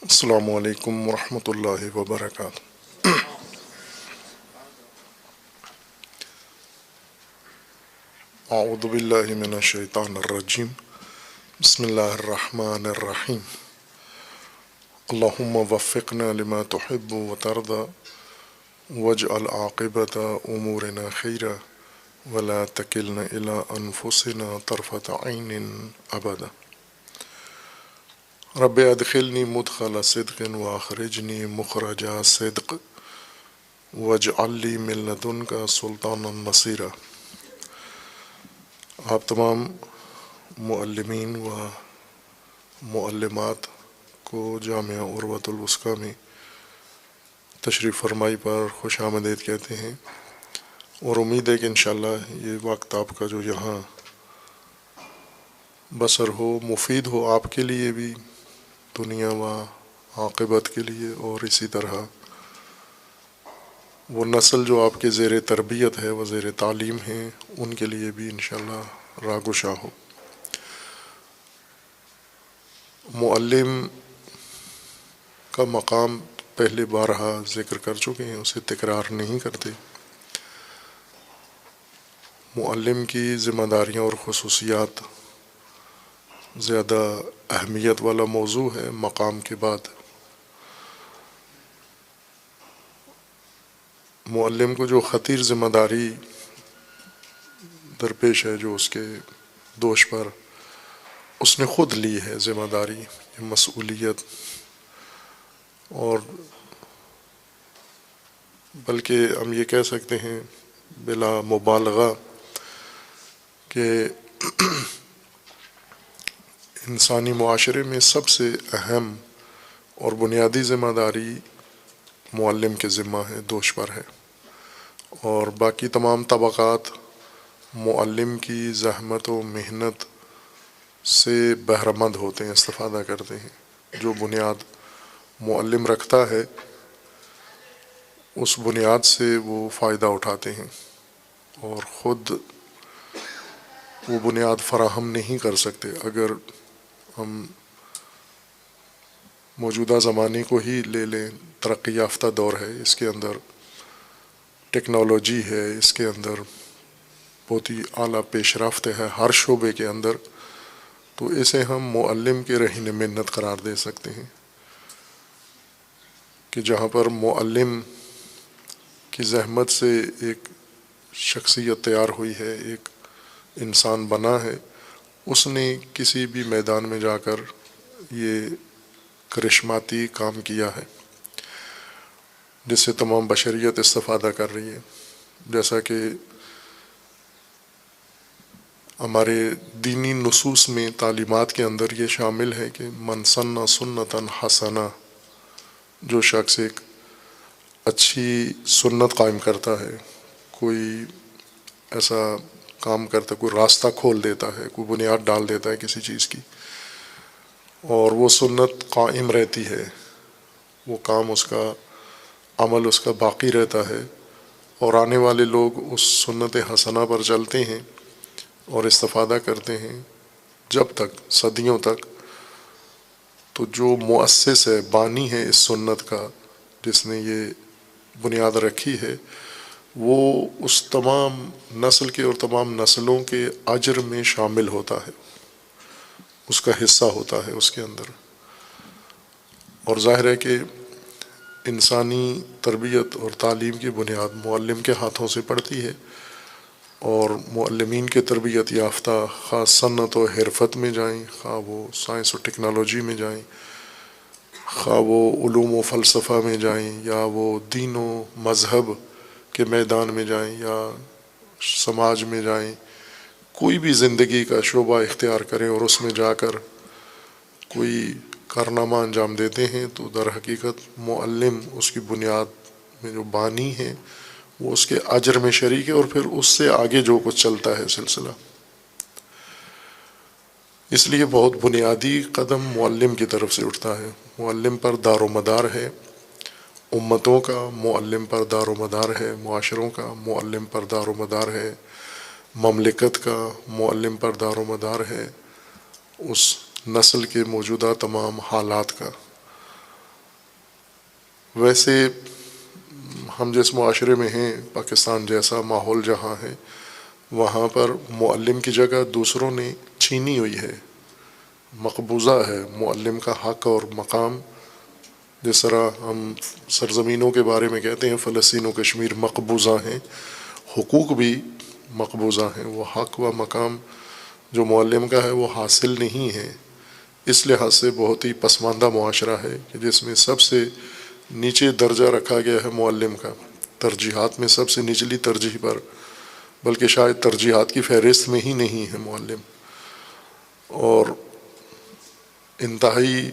السلام علیکم ورحمۃ اللہ وبرکاتہ۔ اعوذ باللہ من الشیطان الرجیم، بسم اللہ الرحمن الرحیم۔ اللہم وفقنا لما تحب وترضى واجعل عاقبۃ امورنا خیرا ولا تکلنا الی انفسنا طرفۃ عین ابدا۔ رب ادخلنی مدخل صدق واخرجنی مخرج صدق واجعل لی من لدنک سلطانا نصیرا۔ آپ تمام معلمین و معلمات کو جامعہ عروۃ الوثقی میں تشریف فرمائی پر خوش آمدید کہتے ہیں، اور امید ہے کہ انشاءاللہ یہ وقت آپ کا جو یہاں بسر ہو مفید ہو، آپ کے لیے بھی، دنیا و عاقبت کے لیے، اور اسی طرح وہ نسل جو آپ کے زیر تربیت ہے، وہ زیر تعلیم ہیں، ان کے لیے بھی انشاءاللہ راگشا ہو۔ معلم کا مقام پہلے بارہا ذکر کر چکے ہیں، اسے تکرار نہیں کرتے۔ معلم کی ذمہ داریاں اور خصوصیات زیادہ اہمیت والا موضوع ہے مقام کے بعد۔ معلم کو جو خطیر ذمہ داری درپیش ہے، جو اس کے دوش پر اس نے خود لی ہے ذمہ داری، مسئولیت، اور بلکہ ہم یہ کہہ سکتے ہیں بلا مبالغہ کہ انسانی معاشرے میں سب سے اہم اور بنیادی ذمہ داری معلم کے ذمہ ہے، دوش پر ہے، اور باقی تمام طبقات معلم کی زحمت و محنت سے بہرہ مند ہوتے ہیں، استفادہ کرتے ہیں۔ جو بنیاد معلم رکھتا ہے اس بنیاد سے وہ فائدہ اٹھاتے ہیں، اور خود وہ بنیاد فراہم نہیں کر سکتے۔ اگر ہم موجودہ زمانے کو ہی لے لیں، ترقی یافتہ دور ہے، اس کے اندر ٹیکنالوجی ہے، اس کے اندر بہت ہی اعلیٰ پیش رفت ہے ہر شعبے کے اندر، تو اسے ہم معلم کے رہن منت قرار دے سکتے ہیں کہ جہاں پر معلم کی زحمت سے ایک شخصیت تیار ہوئی ہے، ایک انسان بنا ہے، اس نے کسی بھی میدان میں جا کر یہ کرشماتی کام کیا ہے جس سے تمام بشریت استفادہ کر رہی ہے۔ جیسا کہ ہمارے دینی نصوص میں، تعلیمات کے اندر یہ شامل ہے کہ من سن سنتا حسنہ، جو شخص ایک اچھی سنت قائم کرتا ہے، کوئی ایسا کام کرتا ہے، کوئی راستہ کھول دیتا ہے، کوئی بنیاد ڈال دیتا ہے کسی چیز کی، اور وہ سنت قائم رہتی ہے، وہ کام، اس کا عمل اس کا باقی رہتا ہے، اور آنے والے لوگ اس سنت حسنہ پر چلتے ہیں اور استفادہ کرتے ہیں جب تک، صدیوں تک۔ تو جو مؤسس ہے، بانی ہے اس سنت کا، جس نے یہ بنیاد رکھی ہے، وہ اس تمام نسل کے اور تمام نسلوں کے اجر میں شامل ہوتا ہے، اس کا حصہ ہوتا ہے اس کے اندر۔ اور ظاہر ہے کہ انسانی تربیت اور تعلیم کی بنیاد معلم کے ہاتھوں سے پڑتی ہے، اور معلمین کے تربیت یافتہ، خواہ صنعت و حرفت میں جائیں، خواہ وہ سائنس و ٹیکنالوجی میں جائیں، خواہ وہ علوم و فلسفہ میں جائیں، یا وہ دین و مذہب کے میدان میں جائیں، یا سماج میں جائیں، کوئی بھی زندگی کا شعبہ اختیار کریں اور اس میں جا کر کوئی کارنامہ انجام دیتے ہیں، تو در حقیقت معلم اس کی بنیاد میں جو بانی ہے، وہ اس کے اجر میں شریک ہے، اور پھر اس سے آگے جو کچھ چلتا ہے سلسلہ۔ اس لیے بہت بنیادی قدم معلم کی طرف سے اٹھتا ہے۔ معلم پر دار و مدار ہے امتوں کا، معلم پر دار و مدار ہے معاشروں کا، معلم پر دار و مدار ہے مملکت کا، معلم پر دار و مدار ہے اس نسل کے موجودہ تمام حالات کا۔ ویسے ہم جس معاشرے میں ہیں، پاکستان جیسا ماحول جہاں ہے، وہاں پر معلم کی جگہ دوسروں نے چھینی ہوئی ہے، مقبوضہ ہے معلم کا حق اور مقام۔ جس طرح ہم سرزمینوں کے بارے میں کہتے ہیں فلسطین و کشمیر مقبوضہ ہیں، حقوق بھی مقبوضہ ہیں، وہ حق و مقام جو معلم کا ہے وہ حاصل نہیں ہے۔ اس لحاظ سے بہت ہی پسماندہ معاشرہ ہے کہ جس میں سب سے نیچے درجہ رکھا گیا ہے معلم کا، ترجیحات میں سب سے نچلی ترجیح پر، بلکہ شاید ترجیحات کی فہرست میں ہی نہیں ہے معلم۔ اور انتہائی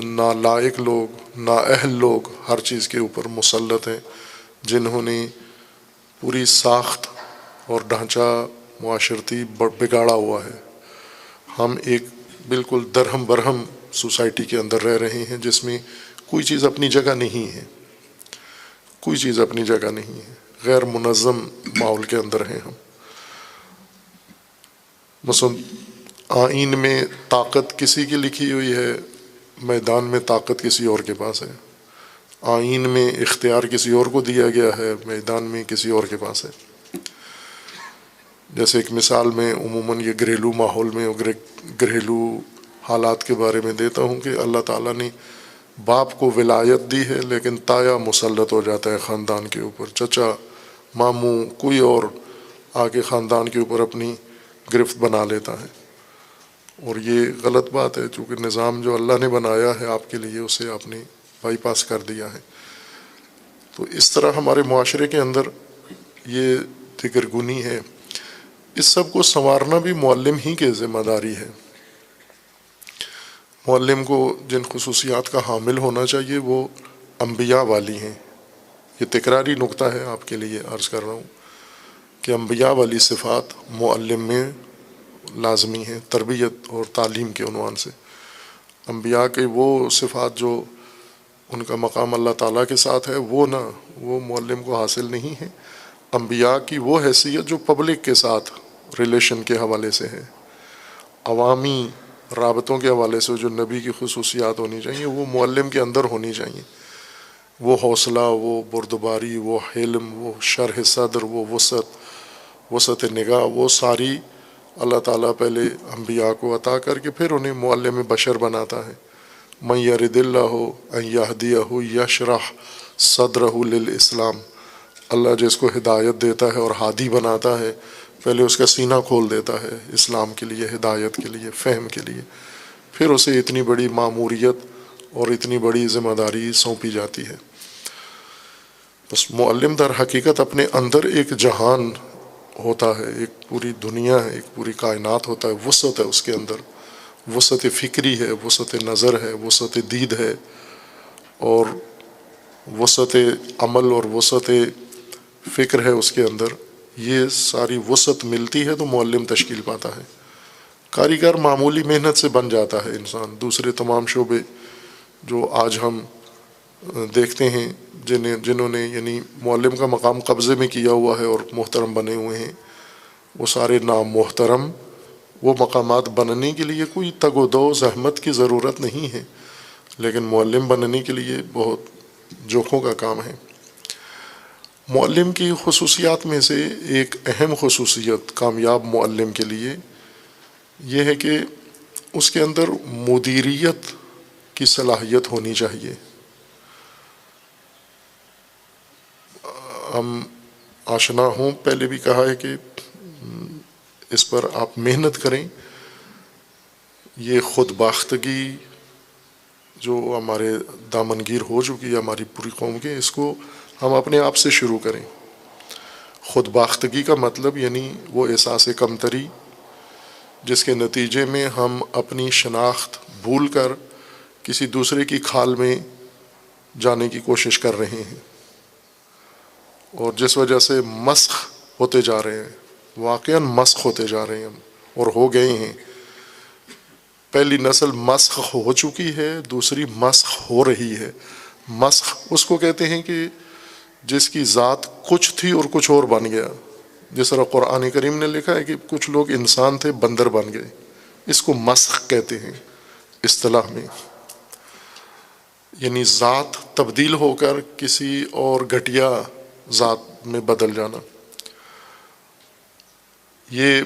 نالائق لوگ، نااہل لوگ ہر چیز کے اوپر مسلط ہیں، جنہوں نے پوری ساخت اور ڈھانچہ معاشرتی بگاڑا ہوا ہے۔ ہم ایک بالکل درہم برہم سوسائٹی کے اندر رہ رہے ہیں جس میں کوئی چیز اپنی جگہ نہیں ہے، کوئی چیز اپنی جگہ نہیں ہے، غیر منظم ماحول کے اندر ہیں ہم۔ مثلا آئین میں طاقت کسی کی لکھی ہوئی ہے، میدان میں طاقت کسی اور کے پاس ہے۔ آئین میں اختیار کسی اور کو دیا گیا ہے، میدان میں کسی اور کے پاس ہے۔ جیسے ایک مثال میں عموماً یہ گھریلو ماحول میں گھریلو حالات کے بارے میں دیتا ہوں کہ اللہ تعالیٰ نے باپ کو ولایت دی ہے، لیکن تایا مسلط ہو جاتا ہے خاندان کے اوپر، چچا، ماموں، کوئی اور آ کے خاندان کے اوپر اپنی گرفت بنا لیتا ہے۔ اور یہ غلط بات ہے، چونکہ نظام جو اللہ نے بنایا ہے آپ کے لیے اسے آپ نے بائی پاس کر دیا ہے۔ تو اس طرح ہمارے معاشرے کے اندر یہ دگرگونی ہے۔ اس سب کو سنوارنا بھی معلم ہی کی ذمہ داری ہے۔ معلم کو جن خصوصیات کا حامل ہونا چاہیے وہ انبیاء والی ہیں۔ یہ تکراری نقطہ ہے آپ کے لیے عرض کر رہا ہوں کہ انبیاء والی صفات معلم میں لازمی ہیں، تربیت اور تعلیم کے عنوان سے۔ انبیاء کے وہ صفات جو ان کا مقام اللہ تعالیٰ کے ساتھ ہے وہ معلم کو حاصل نہیں ہے۔ انبیاء کی وہ حیثیت جو پبلک کے ساتھ ریلیشن کے حوالے سے ہے، عوامی رابطوں کے حوالے سے جو نبی کی خصوصیات ہونی چاہیے وہ معلم کے اندر ہونی چاہیے۔ وہ حوصلہ، وہ بردباری، وہ حلم، وہ شرح صدر، وہ وسعت نگاہ، وہ ساری اللہ تعالیٰ پہلے انبیاء کو عطا کر کے پھر انہیں معلم بشر بناتا ہے۔ من یرد اللہ ان یہدیہ یشرح صدرہ للاسلام، اللہ جس کو ہدایت دیتا ہے اور ہادی بناتا ہے پہلے اس کا سینہ کھول دیتا ہے اسلام کے لیے، ہدایت کے لیے، فہم کے لیے، پھر اسے اتنی بڑی ماموریت اور اتنی بڑی ذمہ داری سونپی جاتی ہے۔ بس معلم در حقیقت اپنے اندر ایک جہان ہوتا ہے، ایک پوری دنیا ہے، ایک پوری کائنات ہوتا ہے، وسعت ہے اس کے اندر، وسعت فکری ہے، وسعت نظر ہے، وسعت دید ہے، اور وسعت عمل اور وسعت فکر ہے اس کے اندر۔ یہ ساری وسعت ملتی ہے تو معلم تشکیل پاتا ہے۔ کاریگر معمولی محنت سے بن جاتا ہے انسان۔ دوسرے تمام شعبے جو آج ہم دیکھتے ہیں جنہوں نے یعنی معلم کا مقام قبضے میں کیا ہوا ہے اور محترم بنے ہوئے ہیں، وہ سارے نام محترم، وہ مقامات بننے کے لیے کوئی تگ و دو زحمت کی ضرورت نہیں ہے، لیکن معلم بننے کے لیے بہت جوکھوں کا کام ہے۔ معلم کی خصوصیات میں سے ایک اہم خصوصیت کامیاب معلم کے لیے یہ ہے کہ اس کے اندر مدیریت کی صلاحیت ہونی چاہیے۔ ہم آشنا ہوں، پہلے بھی کہا ہے کہ اس پر آپ محنت کریں۔ یہ خود باختگی جو ہمارے دامنگیر ہو چکی ہے ہماری پوری قوم کے، اس کو ہم اپنے آپ سے شروع کریں۔ خود باختگی کا مطلب یعنی وہ احساس کمتری جس کے نتیجے میں ہم اپنی شناخت بھول کر کسی دوسرے کی کھال میں جانے کی کوشش کر رہے ہیں، اور جس وجہ سے مسخ ہوتے جا رہے ہیں، واقعاً مسخ ہوتے جا رہے ہیں ہم، اور ہو گئے ہیں۔ پہلی نسل مسخ ہو چکی ہے، دوسری مسخ ہو رہی ہے۔ مسخ اس کو کہتے ہیں کہ جس کی ذات کچھ تھی اور کچھ اور بن گیا، جس طرح قرآن کریم نے لکھا ہے کہ کچھ لوگ انسان تھے بندر بن گئے، اس کو مسخ کہتے ہیں اصطلاح میں۔ یعنی ذات تبدیل ہو کر کسی اور گھٹیا ذات میں بدل جانا. یہ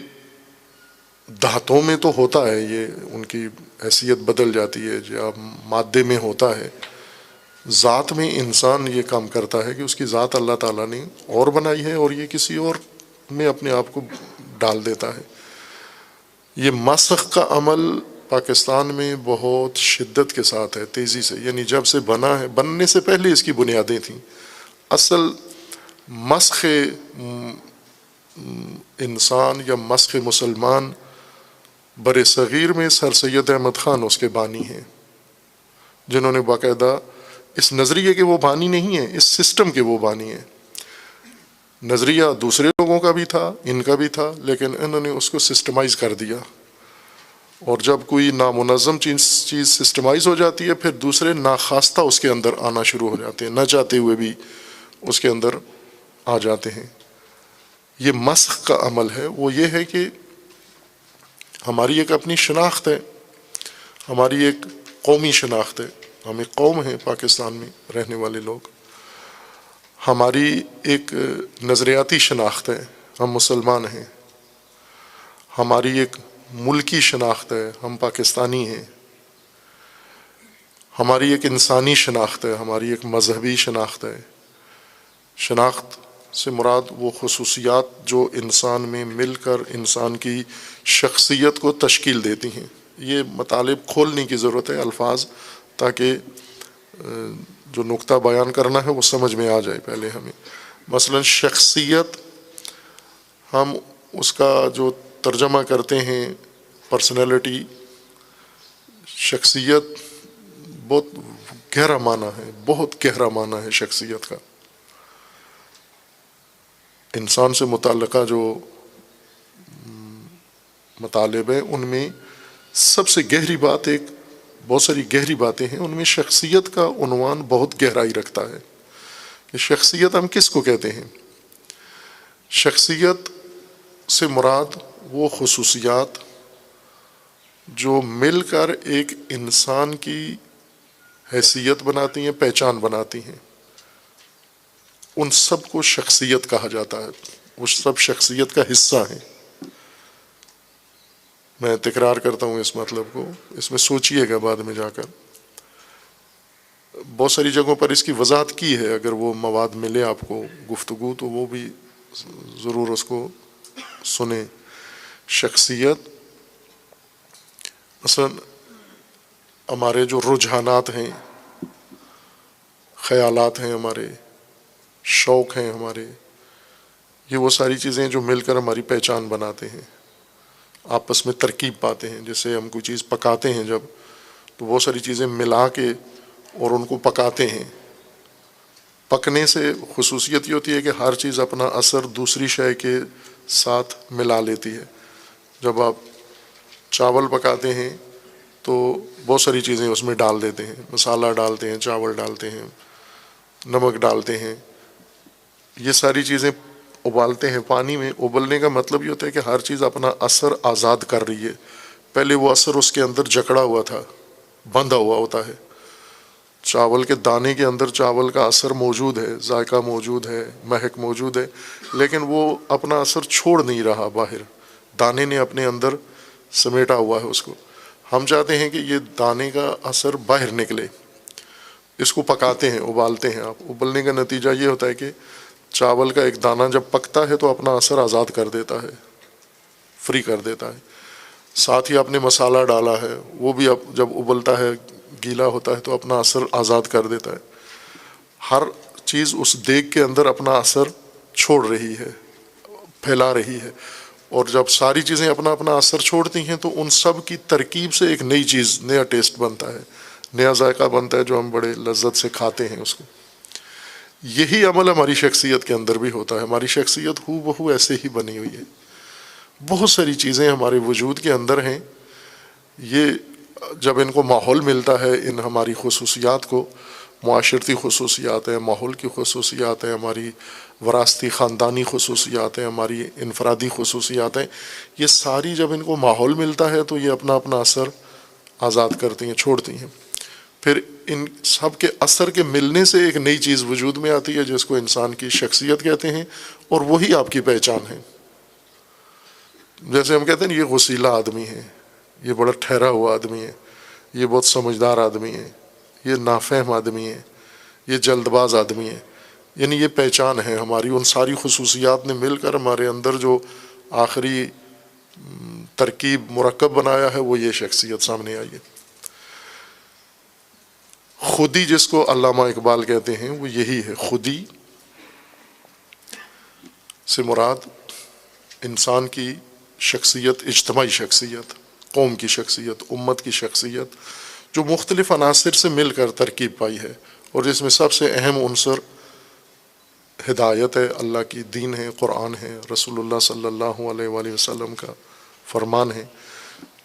دھاتوں میں تو ہوتا ہے، یہ ان کی حیثیت بدل جاتی ہے جب مادے میں ہوتا ہے. ذات میں انسان یہ کام کرتا ہے کہ اس کی ذات اللہ تعالیٰ نے اور بنائی ہے اور یہ کسی اور میں اپنے آپ کو ڈال دیتا ہے. یہ مسخ کا عمل پاکستان میں بہت شدت کے ساتھ ہے، تیزی سے، یعنی جب سے بنا ہے، بننے سے پہلے اس کی بنیادیں تھیں. اصل مسخ انسان یا مسخ مسلمان بر صغیر میں سر سید احمد خان اس کے بانی ہیں، جنہوں نے باقاعدہ اس نظریے کے وہ بانی نہیں ہیں، اس سسٹم کے وہ بانی ہیں. نظریہ دوسرے لوگوں کا بھی تھا، ان کا بھی تھا، لیکن انہوں نے اس کو سسٹمائز کر دیا. اور جب کوئی نامنظم چیز سسٹمائز ہو جاتی ہے، پھر دوسرے ناخواستہ اس کے اندر آنا شروع ہو جاتے ہیں، نہ چاہتے ہوئے بھی اس کے اندر آ جاتے ہیں. یہ مسخ کا عمل ہے، وہ یہ ہے کہ ہماری ایک اپنی شناخت ہے، ہماری ایک قومی شناخت ہے، ہم ایک قوم ہیں پاکستان میں رہنے والے لوگ. ہماری ایک نظریاتی شناخت ہے، ہم مسلمان ہیں. ہماری ایک ملکی شناخت ہے، ہم پاکستانی ہیں. ہماری ایک انسانی شناخت ہے، ہماری ایک مذہبی شناخت ہے. شناخت سے مراد وہ خصوصیات جو انسان میں مل کر انسان کی شخصیت کو تشکیل دیتی ہیں. یہ مطالب کھولنے کی ضرورت ہے الفاظ، تاکہ جو نقطہ بیان کرنا ہے وہ سمجھ میں آ جائے پہلے ہمیں. مثلا شخصیت، ہم اس کا جو ترجمہ کرتے ہیں پرسنالٹی، شخصیت بہت گہرا معنی ہے، بہت گہرا معنی ہے شخصیت کا. انسان سے متعلقہ جو مطالب ہیں ان میں سب سے گہری بات، ایک بہت ساری گہری باتیں ہیں، ان میں شخصیت کا عنوان بہت گہرائی رکھتا ہے. کہ شخصیت ہم کس کو کہتے ہیں؟ شخصیت سے مراد وہ خصوصیات جو مل کر ایک انسان کی حیثیت بناتی ہیں، پہچان بناتی ہیں، ان سب کو شخصیت کہا جاتا ہے. وہ سب شخصیت کا حصہ ہیں. میں تکرار کرتا ہوں اس مطلب کو، اس میں سوچئے گا بعد میں جا کر. بہت ساری جگہوں پر اس کی وضاحت کی ہے، اگر وہ مواد ملے آپ کو گفتگو تو وہ بھی ضرور اس کو سنیں. شخصیت مثلا ہمارے جو رجحانات ہیں، خیالات ہیں، ہمارے شوق ہیں، ہمارے، یہ وہ ساری چیزیں جو مل کر ہماری پہچان بناتے ہیں، آپس میں ترکیب پاتے ہیں. جیسے ہم کوئی چیز پکاتے ہیں جب، تو وہ ساری چیزیں ملا کے اور ان کو پکاتے ہیں. پکنے سے خصوصیت یہ ہوتی ہے کہ ہر چیز اپنا اثر دوسری شے کے ساتھ ملا لیتی ہے. جب آپ چاول پکاتے ہیں تو بہت ساری چیزیں اس میں ڈال دیتے ہیں، مسالہ ڈالتے ہیں، چاول ڈالتے ہیں، نمک ڈالتے ہیں. یہ ساری چیزیں ابالتے ہیں پانی میں. ابلنے کا مطلب یہ ہوتا ہے کہ ہر چیز اپنا اثر آزاد کر رہی ہے. پہلے وہ اثر اس کے اندر جکڑا ہوا تھا، بندھا ہوا ہوتا ہے. چاول کے دانے کے اندر چاول کا اثر موجود ہے، ذائقہ موجود ہے، مہک موجود ہے، لیکن وہ اپنا اثر چھوڑ نہیں رہا باہر. دانے نے اپنے اندر سمیٹا ہوا ہے اس کو. ہم چاہتے ہیں کہ یہ دانے کا اثر باہر نکلے. اس کو پکاتے ہیں، ابالتے ہیں. آپ ابلنے کا نتیجہ یہ ہوتا ہے کہ چاول کا ایک دانہ جب پکتا ہے تو اپنا اثر آزاد کر دیتا ہے، فری کر دیتا ہے. ساتھ ہی آپ نے مسالہ ڈالا ہے، وہ بھی اب جب ابلتا ہے، گیلا ہوتا ہے، تو اپنا اثر آزاد کر دیتا ہے. ہر چیز اس دیگ کے اندر اپنا اثر چھوڑ رہی ہے، پھیلا رہی ہے. اور جب ساری چیزیں اپنا اپنا اثر چھوڑتی ہیں تو ان سب کی ترکیب سے ایک نئی چیز، نیا ٹیسٹ بنتا ہے، نیا ذائقہ بنتا ہے، جو ہم بڑے لذت سے کھاتے ہیں اس کو. یہی عمل ہماری شخصیت کے اندر بھی ہوتا ہے. ہماری شخصیت ہو بہو ایسے ہی بنی ہوئی ہے. بہت ساری چیزیں ہمارے وجود کے اندر ہیں. یہ جب ان کو ماحول ملتا ہے، ان ہماری خصوصیات کو، معاشرتی خصوصیات ہیں، ماحول کی خصوصیات ہیں، ہماری وراثتی خاندانی خصوصیات ہیں، ہماری انفرادی خصوصیات ہیں، یہ ساری جب ان کو ماحول ملتا ہے تو یہ اپنا اپنا اثر آزاد کرتی ہیں، چھوڑتی ہیں. پھر ان سب کے اثر کے ملنے سے ایک نئی چیز وجود میں آتی ہے جس کو انسان کی شخصیت کہتے ہیں، اور وہی آپ کی پہچان ہے۔ جیسے ہم کہتے ہیں نا یہ غسیلہ آدمی ہے، یہ بڑا ٹھہرا ہوا آدمی ہے، یہ بہت سمجھدار آدمی ہے، یہ نافہم آدمی ہے، یہ جلد باز آدمی ہے، یعنی یہ پہچان ہے ہماری۔ ان ساری خصوصیات نے مل کر ہمارے اندر جو آخری ترکیب مرکب بنایا ہے وہ یہ شخصیت سامنے آئی ہے۔ خودی جس کو علامہ اقبال کہتے ہیں وہ یہی ہے۔ خودی سے مراد انسان کی شخصیت، اجتماعی شخصیت، قوم کی شخصیت، امت کی شخصیت، جو مختلف عناصر سے مل کر ترکیب پائی ہے، اور جس میں سب سے اہم عنصر ہدایت ہے، اللہ کی دین ہے، قرآن ہے، رسول اللہ صلی اللہ علیہ وآلہ وسلم کا فرمان ہے۔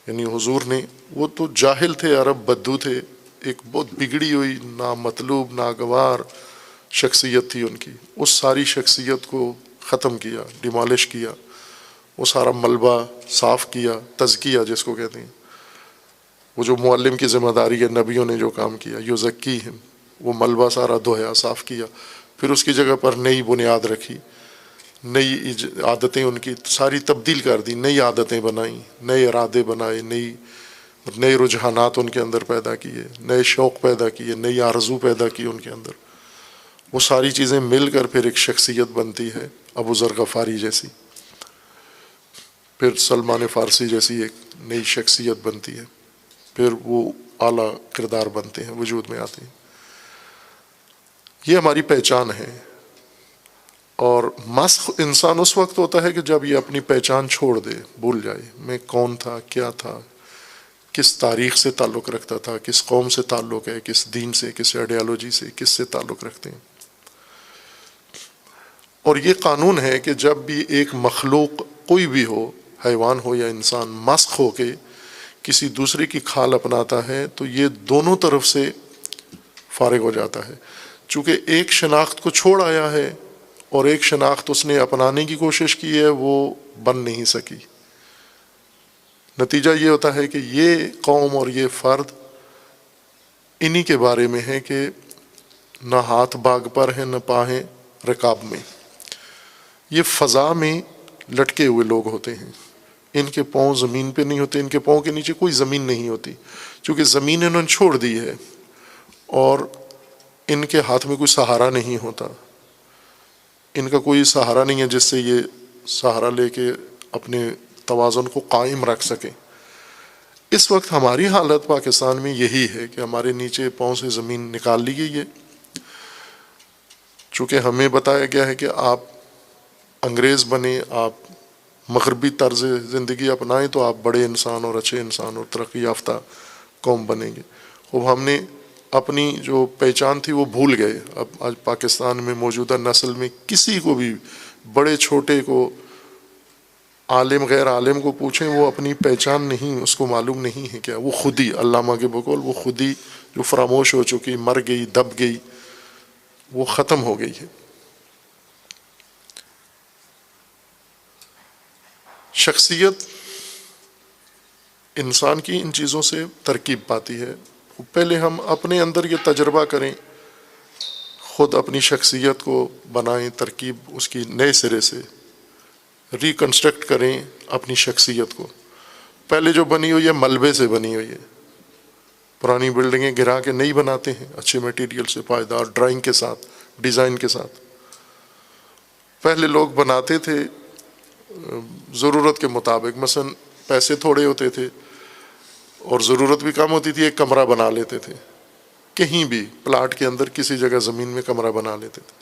یعنی حضور نے، وہ تو جاہل تھے، عرب بدو تھے، ایک بہت بگڑی ہوئی نامطلوب ناگوار شخصیت تھی ان کی، اس ساری شخصیت کو ختم کیا، ڈیمالش کیا، وہ سارا ملبہ صاف کیا، تزکیہ جس کو کہتے ہیں، وہ جو معلم کی ذمہ داری ہے، نبیوں نے جو کام کیا، یزکیہم، وہ ملبہ سارا دھویا، صاف کیا، پھر اس کی جگہ پر نئی بنیاد رکھی، نئی عادتیں ان کی ساری تبدیل کر دی، نئی عادتیں بنائیں، نئے ارادے بنائے، نئے رجحانات ان کے اندر پیدا کیے، نئے شوق پیدا کیے، نئی آرزو پیدا کی ان کے اندر۔ وہ ساری چیزیں مل کر پھر ایک شخصیت بنتی ہے، ابو ذر غفاری جیسی، پھر سلمان فارسی جیسی ایک نئی شخصیت بنتی ہے، پھر وہ اعلیٰ کردار بنتے ہیں، وجود میں آتے ہیں۔ یہ ہماری پہچان ہے۔ اور مسخ انسان اس وقت ہوتا ہے کہ جب یہ اپنی پہچان چھوڑ دے، بھول جائے میں کون تھا، کیا تھا، کس تاریخ سے تعلق رکھتا تھا، کس قوم سے تعلق ہے، کس دین سے، کس آئیڈیالوجی سے، کس سے تعلق رکھتے ہیں۔ اور یہ قانون ہے کہ جب بھی ایک مخلوق کوئی بھی ہو، حیوان ہو یا انسان، مسخ ہو کے کسی دوسرے کی کھال اپناتا ہے تو یہ دونوں طرف سے فارغ ہو جاتا ہے، چونکہ ایک شناخت کو چھوڑ آیا ہے اور ایک شناخت اس نے اپنانے کی کوشش کی ہے، وہ بن نہیں سکی۔ نتیجہ یہ ہوتا ہے کہ یہ قوم اور یہ فرد انہی کے بارے میں ہے کہ نہ ہاتھ باغ پر ہیں، نہ پاہیں رکاب میں، یہ فضا میں لٹکے ہوئے لوگ ہوتے ہیں، ان کے پاؤں زمین پہ نہیں ہوتے، ان کے پاؤں کے نیچے کوئی زمین نہیں ہوتی، چونکہ زمین انہوں نے چھوڑ دی ہے، اور ان کے ہاتھ میں کوئی سہارا نہیں ہوتا، ان کا کوئی سہارا نہیں ہے جس سے یہ سہارا لے کے اپنے توازن کو قائم رکھ سکیں۔ اس وقت ہماری حالت پاکستان میں یہی ہے کہ ہمارے نیچے پاؤں سے زمین نکال لی گئی ہے، چونکہ ہمیں بتایا گیا ہے کہ آپ انگریز بنے، آپ مغربی طرز زندگی اپنائیں تو آپ بڑے انسان اور اچھے انسان اور ترقی یافتہ قوم بنیں گے۔ اب ہم نے اپنی جو پہچان تھی وہ بھول گئے۔ اب آج پاکستان میں موجودہ نسل میں کسی کو بھی، بڑے چھوٹے کو، عالم غیر عالم کو پوچھیں، وہ اپنی پہچان نہیں، اس کو معلوم نہیں ہے کیا۔ وہ خودی، علامہ کے بقول وہ خودی جو فراموش ہو چکی، مر گئی، دب گئی، وہ ختم ہو گئی ہے۔ شخصیت انسان کی ان چیزوں سے ترکیب پاتی ہے۔ پہلے ہم اپنے اندر یہ تجربہ کریں، خود اپنی شخصیت کو بنائیں، ترکیب اس کی نئے سرے سے ریکنسٹرکٹ کریں اپنی شخصیت کو۔ پہلے جو بنی ہوئی ہے ملبے سے بنی ہوئی ہے، پرانی بلڈنگیں گرا کے نہیں بناتے ہیں، اچھے میٹیریل سے، پائیدار ڈرائنگ کے ساتھ، ڈیزائن کے ساتھ۔ پہلے لوگ بناتے تھے ضرورت کے مطابق، مثلا پیسے تھوڑے ہوتے تھے اور ضرورت بھی کم ہوتی تھی، ایک کمرہ بنا لیتے تھے، کہیں بھی پلاٹ کے اندر کسی جگہ زمین میں کمرہ بنا لیتے تھے،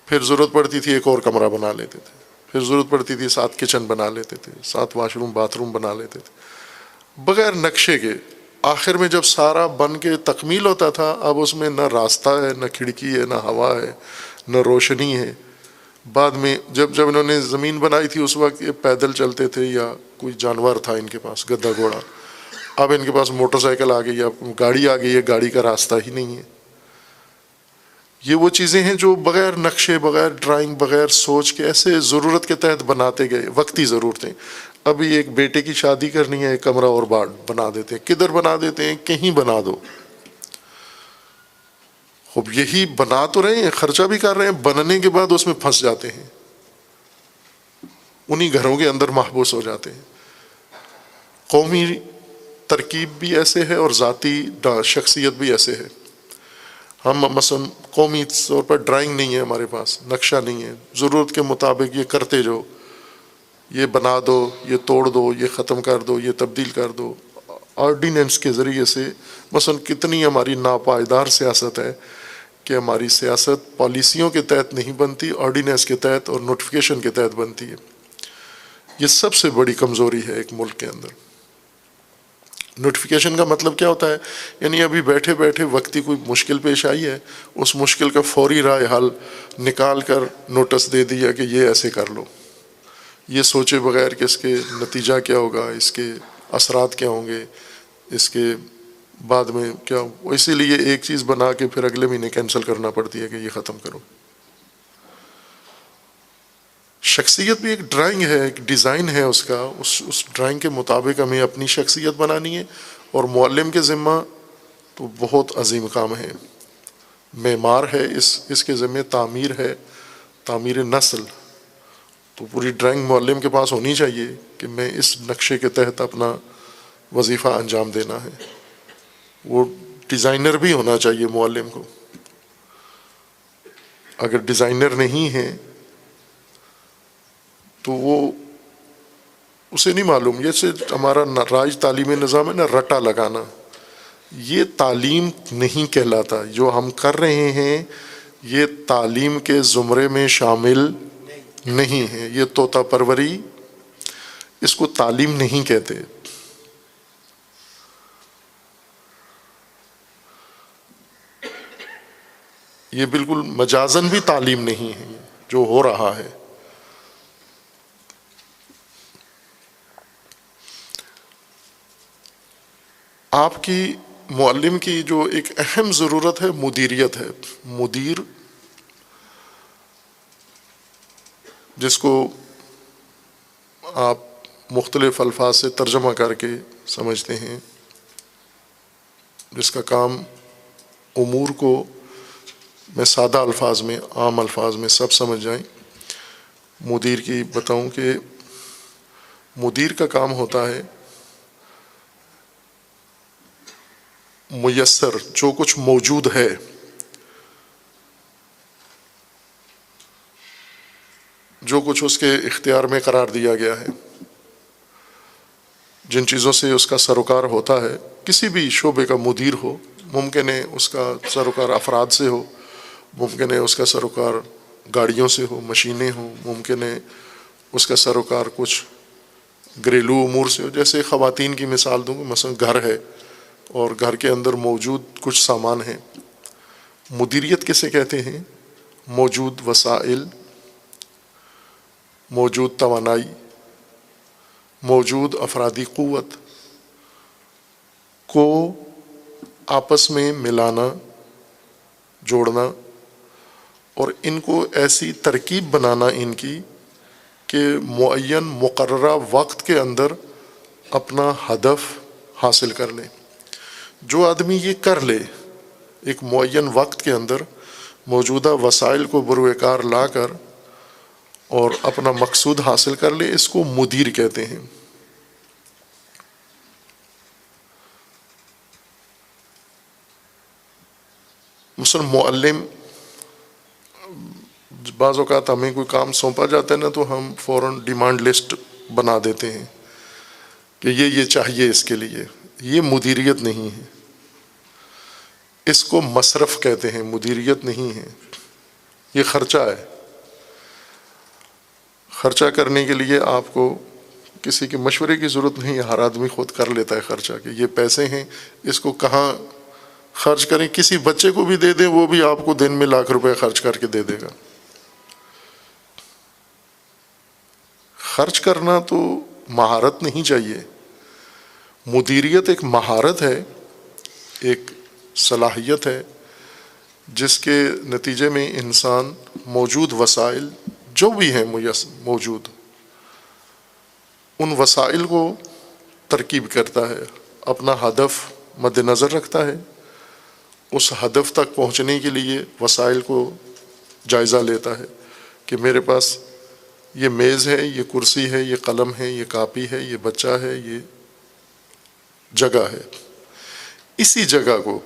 پھر ضرورت پڑتی تھی ایک اور کمرہ بنا لیتے تھے، پھر ضرورت پڑتی تھی 7 کچن بنا لیتے تھے، 7 واش روم باتھ روم بنا لیتے تھے، بغیر نقشے کے۔ آخر میں جب سارا بن کے تکمیل ہوتا تھا، اب اس میں نہ راستہ ہے، نہ کھڑکی ہے، نہ ہوا ہے، نہ روشنی ہے۔ بعد میں جب انہوں نے زمین بنائی تھی اس وقت یہ پیدل چلتے تھے یا کوئی جانور تھا ان کے پاس، گدھا گھوڑا۔ اب ان کے پاس موٹر سائیکل آ گئی ہے، اب گاڑی آ گئی ہے، گاڑی کا راستہ ہی نہیں ہے۔ یہ وہ چیزیں ہیں جو بغیر نقشے، بغیر ڈرائنگ، بغیر سوچ کے ایسے ضرورت کے تحت بناتے گئے، وقتی ضرورتیں۔ ابھی ایک بیٹے کی شادی کرنی ہے، ایک کمرہ اور بنا دیتے ہیں، کدھر بنا دیتے ہیں، کہیں بنا دو، خوب یہی بنا تو رہے ہیں، خرچہ بھی کر رہے ہیں، بننے کے بعد اس میں پھنس جاتے ہیں، انہی گھروں کے اندر محبوس ہو جاتے ہیں۔ قومی ترکیب بھی ایسے ہے اور ذاتی شخصیت بھی ایسے ہے۔ ہم مثلا قومی طور پر ڈرائنگ نہیں ہے ہمارے پاس، نقشہ نہیں ہے، ضرورت کے مطابق یہ کرتے جو، یہ بنا دو، یہ توڑ دو، یہ ختم کر دو، یہ تبدیل کر دو۔ آرڈیننس کے ذریعے سے مثلا کتنی ہماری ناپائیدار سیاست ہے کہ ہماری سیاست پالیسیوں کے تحت نہیں بنتی، آرڈیننس کے تحت اور نوٹیفیکیشن کے تحت بنتی ہے۔ یہ سب سے بڑی کمزوری ہے ایک ملک کے اندر۔ نوٹیفیکیشن کا مطلب کیا ہوتا ہے؟ یعنی ابھی بیٹھے بیٹھے وقتی کوئی مشکل پیش آئی ہے، اس مشکل کا فوری رائے حل نکال کر نوٹس دے دیا کہ یہ ایسے کر لو، یہ سوچے بغیر کہ اس کے نتیجہ کیا ہوگا، اس کے اثرات کیا ہوں گے، اس کے بعد میں کیا، اسی لیے ایک چیز بنا کے پھر اگلے مہینے کینسل کرنا پڑتی ہے کہ یہ ختم کرو۔ شخصیت بھی ایک ڈرائنگ ہے، ایک ڈیزائن ہے اس کا، اس ڈرائنگ کے مطابق ہمیں اپنی شخصیت بنانی ہے۔ اور معلم کے ذمہ تو بہت عظیم کام ہے، معمار ہے، اس کے ذمہ تعمیر ہے، تعمیر نسل۔ تو پوری ڈرائنگ معلم کے پاس ہونی چاہیے کہ میں اس نقشے کے تحت اپنا وظیفہ انجام دینا ہے۔ وہ ڈیزائنر بھی ہونا چاہیے معلم کو۔ اگر ڈیزائنر نہیں ہے تو وہ اسے نہیں معلوم۔ جیسے ہمارا راج تعلیمی نظام ہے نا، رٹا لگانا، یہ تعلیم نہیں کہلاتا۔ جو ہم کر رہے ہیں یہ تعلیم کے زمرے میں شامل نہیں ہے، یہ طوطا پروری، اس کو تعلیم نہیں کہتے۔ یہ بالکل مجازن بھی تعلیم نہیں ہے جو ہو رہا ہے۔ آپ کی معلم کی جو ایک اہم ضرورت ہے مدیریت ہے۔ مدیر جس کو آپ مختلف الفاظ سے ترجمہ کر کے سمجھتے ہیں، جس کا کام امور کو میں سادہ الفاظ میں، عام الفاظ میں سب سمجھ جائیں۔ مدیر کی بتاؤں کہ مدیر کا کام ہوتا ہے میسر جو کچھ موجود ہے، جو کچھ اس کے اختیار میں قرار دیا گیا ہے، جن چیزوں سے اس کا سروکار ہوتا ہے، کسی بھی شعبے کا مدیر ہو، ممکن ہے اس کا سروکار افراد سے ہو، ممکن ہے اس کا سروکار گاڑیوں سے ہو، مشینیں ہوں، ممکن ہے اس کا سروکار کچھ گھریلو امور سے ہو۔ جیسے خواتین کی مثال دوں، مثلا گھر ہے اور گھر کے اندر موجود کچھ سامان ہیں۔ مدیریت کسے کہتے ہیں؟ موجود وسائل، موجود توانائی، موجود افرادی قوت کو آپس میں ملانا، جوڑنا، اور ان کو ایسی ترکیب بنانا ان کی کہ معین مقررہ وقت کے اندر اپنا ہدف حاصل کر لے۔ جو آدمی یہ کر لے ایک معین وقت کے اندر، موجودہ وسائل کو بروئے کار لا کر اور اپنا مقصود حاصل کر لے، اس کو مدیر کہتے ہیں۔ مثلا معلم، بعض اوقات ہمیں کوئی کام سونپا جاتا ہے نا تو ہم فوراً ڈیمانڈ لسٹ بنا دیتے ہیں کہ یہ چاہیے اس کے لیے۔ یہ مدیریت نہیں ہے، اس کو مصرف کہتے ہیں، مدیریت نہیں ہے۔ یہ خرچہ ہے۔ خرچہ کرنے کے لیے آپ کو کسی کے مشورے کی ضرورت نہیں ہے، ہر آدمی خود کر لیتا ہے خرچہ، کہ یہ پیسے ہیں اس کو کہاں خرچ کریں۔ کسی بچے کو بھی دے دیں، وہ بھی آپ کو دن میں لاکھ روپے خرچ کر کے دے دے گا۔ خرچ کرنا تو مہارت نہیں چاہیے۔ مدیریت ایک مہارت ہے، ایک صلاحیت ہے، جس کے نتیجے میں انسان موجود وسائل جو بھی ہیں موجود، ان وسائل کو ترکیب کرتا ہے، اپنا ہدف مد نظر رکھتا ہے اس ہدف تک پہنچنے کے لیے وسائل کو جائزہ لیتا ہے کہ میرے پاس یہ میز ہے، یہ کرسی ہے، یہ قلم ہے، یہ کاپی ہے، یہ بچہ ہے، یہ جگہ ہے. اسی جگہ کو،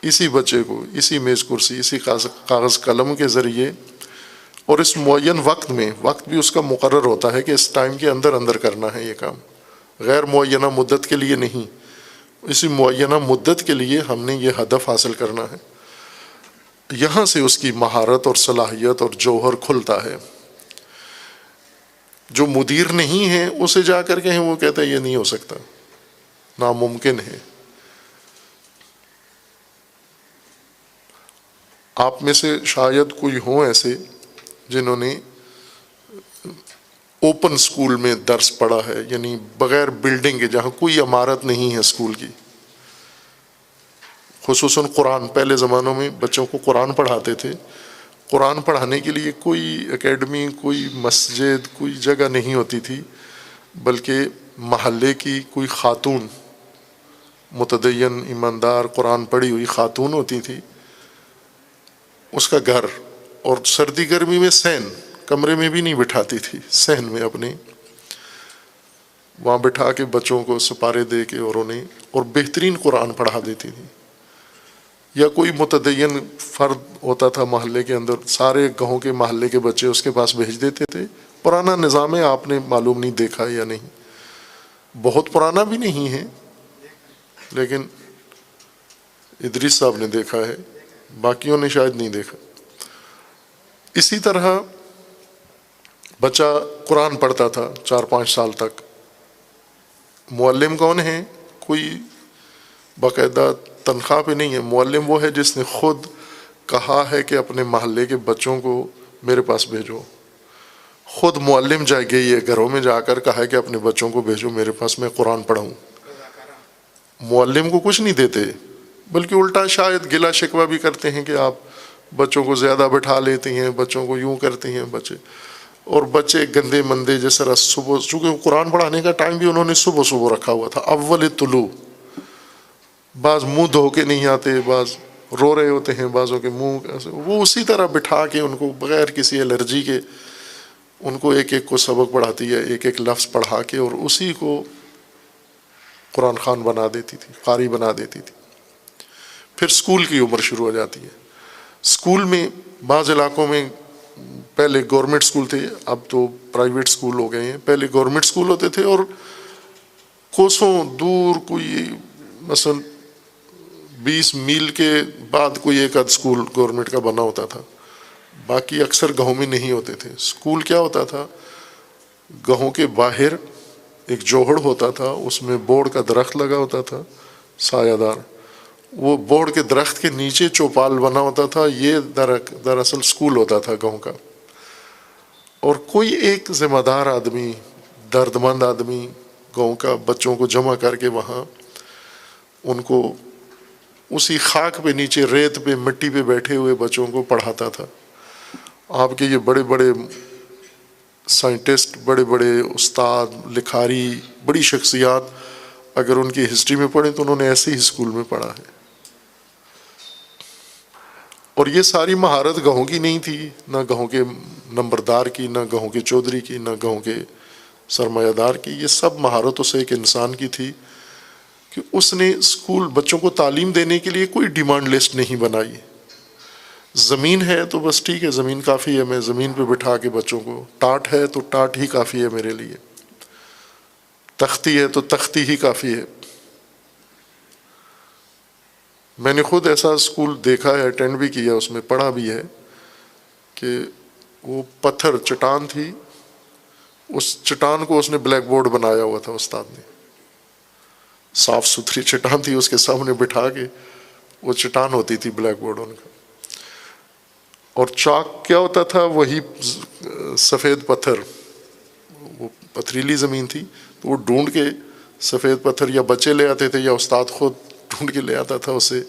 اسی بچے کو، اسی میز کرسی، اسی کاغذ قلم کے ذریعے اور اس معین وقت میں، وقت بھی اس کا مقرر ہوتا ہے کہ اس ٹائم کے اندر اندر کرنا ہے یہ کام، غیر معینہ مدت کے لیے نہیں، اسی معینہ مدت کے لیے ہم نے یہ ہدف حاصل کرنا ہے. یہاں سے اس کی مہارت اور صلاحیت اور جوہر کھلتا ہے. جو مدیر نہیں ہے اسے جا کر کے وہ کہتا ہے یہ نہیں ہو سکتا، ناممکن ہے. آپ میں سے شاید کوئی ہوں ایسے جنہوں نے اوپن سکول میں درس پڑھا ہے، یعنی بغیر بلڈنگ کے، جہاں کوئی عمارت نہیں ہے سکول کی. خصوصاً قرآن، پہلے زمانوں میں بچوں کو قرآن پڑھاتے تھے. قرآن پڑھانے کے لیے کوئی اکیڈمی، کوئی مسجد، کوئی جگہ نہیں ہوتی تھی، بلکہ محلے کی کوئی خاتون، متدین ایماندار قرآن پڑھی ہوئی خاتون ہوتی تھی، اس کا گھر، اور سردی گرمی میں سین، کمرے میں بھی نہیں بٹھاتی تھی، سین میں اپنے وہاں بٹھا کے بچوں کو سپارے دے کے اور انہیں اور بہترین قرآن پڑھا دیتی تھی. یا کوئی متدین فرد ہوتا تھا محلے کے اندر، سارے گاؤں کے محلے کے بچے اس کے پاس بھیج دیتے تھے. پرانا نظام ہے، آپ نے معلوم نہیں دیکھا یا نہیں، بہت پرانا بھی نہیں ہے، لیکن ادریس صاحب نے دیکھا ہے، باقیوں نے شاید نہیں دیکھا. اسی طرح بچہ قرآن پڑھتا تھا 4-5 سال تک. معلم کون ہے؟ کوئی باقاعدہ تنخواہ پہ نہیں ہے. معلم وہ ہے جس نے خود کہا ہے کہ اپنے محلے کے بچوں کو میرے پاس بھیجو. خود معلم جائے گئی ہے گھروں میں جا کر کہا ہے کہ اپنے بچوں کو بھیجو میرے پاس، میں قرآن پڑھاؤں. معلم کو کچھ نہیں دیتے، بلکہ الٹا شاید گلا شکوہ بھی کرتے ہیں کہ آپ بچوں کو زیادہ بٹھا لیتے ہیں، بچوں کو یوں کرتے ہیں بچے. اور بچے گندے مندے جس طرح صبح، چونکہ قرآن پڑھانے کا ٹائم بھی انہوں نے صبح صبح رکھا ہوا تھا، اول طلوع. بعض منہ دھو کے نہیں آتے، بعض رو رہے ہوتے ہیں، بعضوں کے منہ ایسے، وہ اسی طرح بٹھا کے ان کو بغیر کسی الرجی کے ان کو ایک ایک کو سبق پڑھاتی ہے، ایک ایک لفظ پڑھا کے، اور اسی کو قرآن خوان بنا دیتی تھی، قاری بنا دیتی تھی. پھر سکول کی عمر شروع ہو جاتی ہے. سکول میں بعض علاقوں میں پہلے گورنمنٹ سکول تھے، اب تو پرائیویٹ سکول ہو گئے ہیں. پہلے گورنمنٹ سکول ہوتے تھے اور کوسوں دور کوئی مثلا 20 میل کے بعد کوئی ایک آدھ سکول گورنمنٹ کا بنا ہوتا تھا، باقی اکثر گاؤں میں نہیں ہوتے تھے. سکول کیا ہوتا تھا؟ گاؤں کے باہر ایک جوہڑ ہوتا تھا، اس میں بوڑ کا درخت لگا ہوتا تھا سایہ دار، وہ بوڑ کے درخت کے نیچے چوپال بنا ہوتا تھا. یہ دراصل سکول ہوتا تھا گاؤں کا. اور کوئی ایک ذمہ دار آدمی، درد مند آدمی گاؤں کا بچوں کو جمع کر کے وہاں ان کو اسی خاک پہ، نیچے ریت پہ، مٹی پہ بیٹھے ہوئے بچوں کو پڑھاتا تھا. آپ کے یہ بڑے بڑے سائنٹسٹ، بڑے بڑے استاد، لکھاری، بڑی شخصیات اگر ان کی ہسٹری میں پڑھیں تو انہوں نے ایسے ہی اسکول میں پڑھا ہے. اور یہ ساری مہارت گاؤں کی نہیں تھی، نہ گاؤں کے نمبردار کی، نہ گاؤں کے چودھری کی، نہ گاؤں کے سرمایہ دار کی. یہ سب مہارتوں سے ایک انسان کی تھی کہ اس نے اسکول بچوں کو تعلیم دینے کے لیے کوئی ڈیمانڈ لسٹ نہیں بنائی. زمین ہے تو بس ٹھیک ہے، زمین کافی ہے، میں زمین پہ بٹھا کے بچوں کو، ٹاٹ ہے تو ٹاٹ ہی کافی ہے میرے لیے، تختی ہے تو تختی ہی کافی ہے. میں نے خود ایسا اسکول دیکھا ہے، اٹینڈ بھی کیا، اس میں پڑھا بھی ہے کہ وہ پتھر چٹان تھی، اس چٹان کو اس نے بلیک بورڈ بنایا ہوا تھا استاد نے. صاف ستھری چٹان تھی، اس کے سامنے بٹھا کے وہ چٹان ہوتی تھی بلیک بورڈ ان کا. اور چاک کیا ہوتا تھا؟ وہی سفید پتھر، وہ پتھریلی زمین تھی تو وہ ڈھونڈ کے سفید پتھر یا بچے لے آتے تھے یا استاد خود ڈھونڈ کے لے آتا تھا اسے.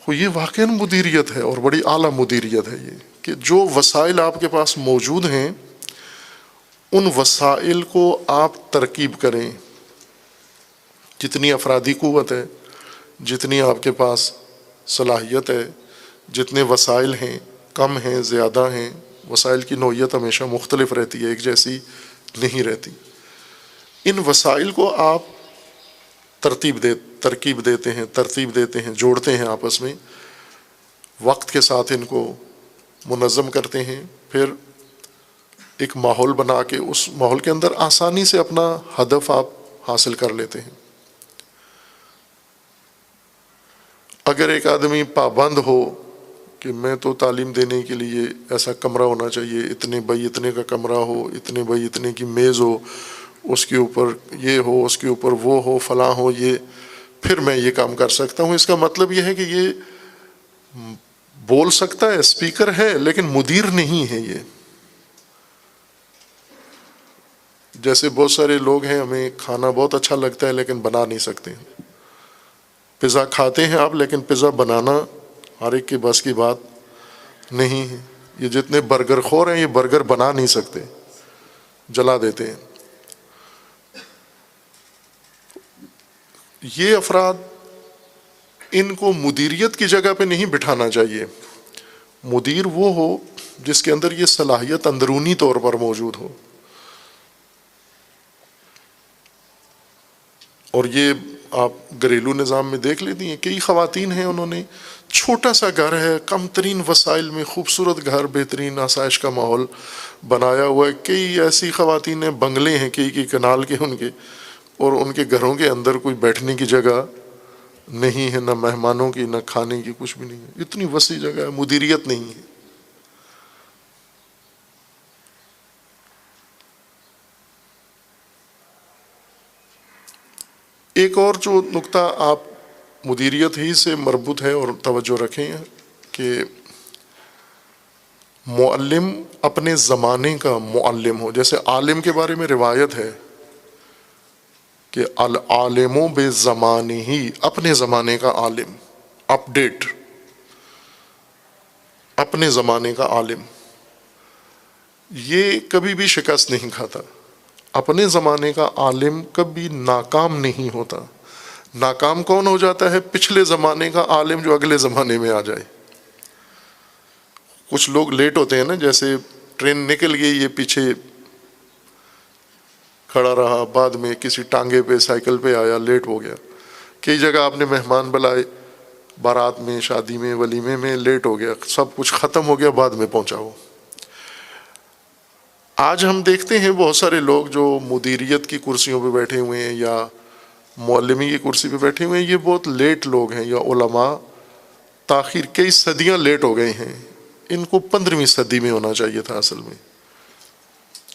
یہ واقعاً مدیریت ہے اور بڑی اعلیٰ مدیریت ہے یہ، کہ جو وسائل آپ کے پاس موجود ہیں ان وسائل کو آپ ترکیب کریں، جتنی افرادی قوت ہے، جتنی آپ کے پاس صلاحیت ہے، جتنے وسائل ہیں، کم ہیں زیادہ ہیں، وسائل کی نوعیت ہمیشہ مختلف رہتی ہے، ایک جیسی نہیں رہتی. ان وسائل کو آپ ترکیب دیتے ہیں، جوڑتے ہیں آپس میں، وقت کے ساتھ ان کو منظم کرتے ہیں، پھر ایک ماحول بنا کے اس ماحول کے اندر آسانی سے اپنا ہدف آپ حاصل کر لیتے ہیں. اگر ایک آدمی پابند ہو کہ میں تو تعلیم دینے کے لیے ایسا کمرہ ہونا چاہیے، اتنے بائی اتنے کا کمرہ ہو، اتنے بائی اتنے کی میز ہو، اس کے اوپر یہ ہو، اس کے اوپر وہ ہو، فلاں ہو، یہ پھر میں یہ کام کر سکتا ہوں، اس کا مطلب یہ ہے کہ یہ بول سکتا ہے، اسپیکر ہے، لیکن مدیر نہیں ہے. یہ جیسے بہت سارے لوگ ہیں، ہمیں کھانا بہت اچھا لگتا ہے لیکن بنا نہیں سکتے. پزا کھاتے ہیں آپ، لیکن پزا بنانا ہر ایک کے بس کی بات نہیں ہے. یہ جتنے برگر خور ہیں، یہ برگر بنا نہیں سکتے، جلا دیتے ہیں. یہ افراد، ان کو مدیریت کی جگہ پہ نہیں بٹھانا چاہیے. مدیر وہ ہو جس کے اندر یہ صلاحیت اندرونی طور پر موجود ہو. اور یہ آپ گھریلو نظام میں دیکھ لیتی ہیں، کئی خواتین ہیں، انہوں نے چھوٹا سا گھر ہے، کم ترین وسائل میں خوبصورت گھر، بہترین آسائش کا ماحول بنایا ہوا ہے. کئی ایسی خواتین ہیں، بنگلے ہیں کئی کنال کے ان کے، اور ان کے گھروں کے اندر کوئی بیٹھنے کی جگہ نہیں ہے، نہ مہمانوں کی، نہ کھانے کی، کچھ بھی نہیں ہے. اتنی وسیع جگہ ہے، مدیریت نہیں ہے. ایک اور جو نقطہ آپ مدیریت ہی سے مربوط ہے اور توجہ رکھیں کہ معلم اپنے زمانے کا معلم ہو. جیسے عالم کے بارے میں روایت ہے کہ العالم بزمانہ ہی، اپنے زمانے کا عالم، اپ ڈیٹ، اپنے زمانے کا عالم. یہ کبھی بھی شکست نہیں کھاتا. اپنے زمانے کا عالم کبھی ناکام نہیں ہوتا. ناکام کون ہو جاتا ہے؟ پچھلے زمانے کا عالم جو اگلے زمانے میں آ جائے. کچھ لوگ لیٹ ہوتے ہیں نا، جیسے ٹرین نکل گئی، یہ پیچھے کھڑا رہا، بعد میں کسی ٹانگے پہ سائیکل پہ آیا، لیٹ ہو گیا. کئی جگہ آپ نے مہمان بلائے، بارات میں، شادی میں، ولیمے میں، لیٹ ہو گیا، سب کچھ ختم ہو گیا، بعد میں پہنچا ہو. آج ہم دیکھتے ہیں بہت سارے لوگ جو مدیریت کی کرسیوں پہ بیٹھے ہوئے ہیں یا معلمی کی کرسی پہ بیٹھے ہوئے ہیں، یہ بہت لیٹ لوگ ہیں، یا علماء تاخیر، کئی صدیاں لیٹ ہو گئے ہیں. ان کو 15ویں صدی میں ہونا چاہیے تھا، اصل میں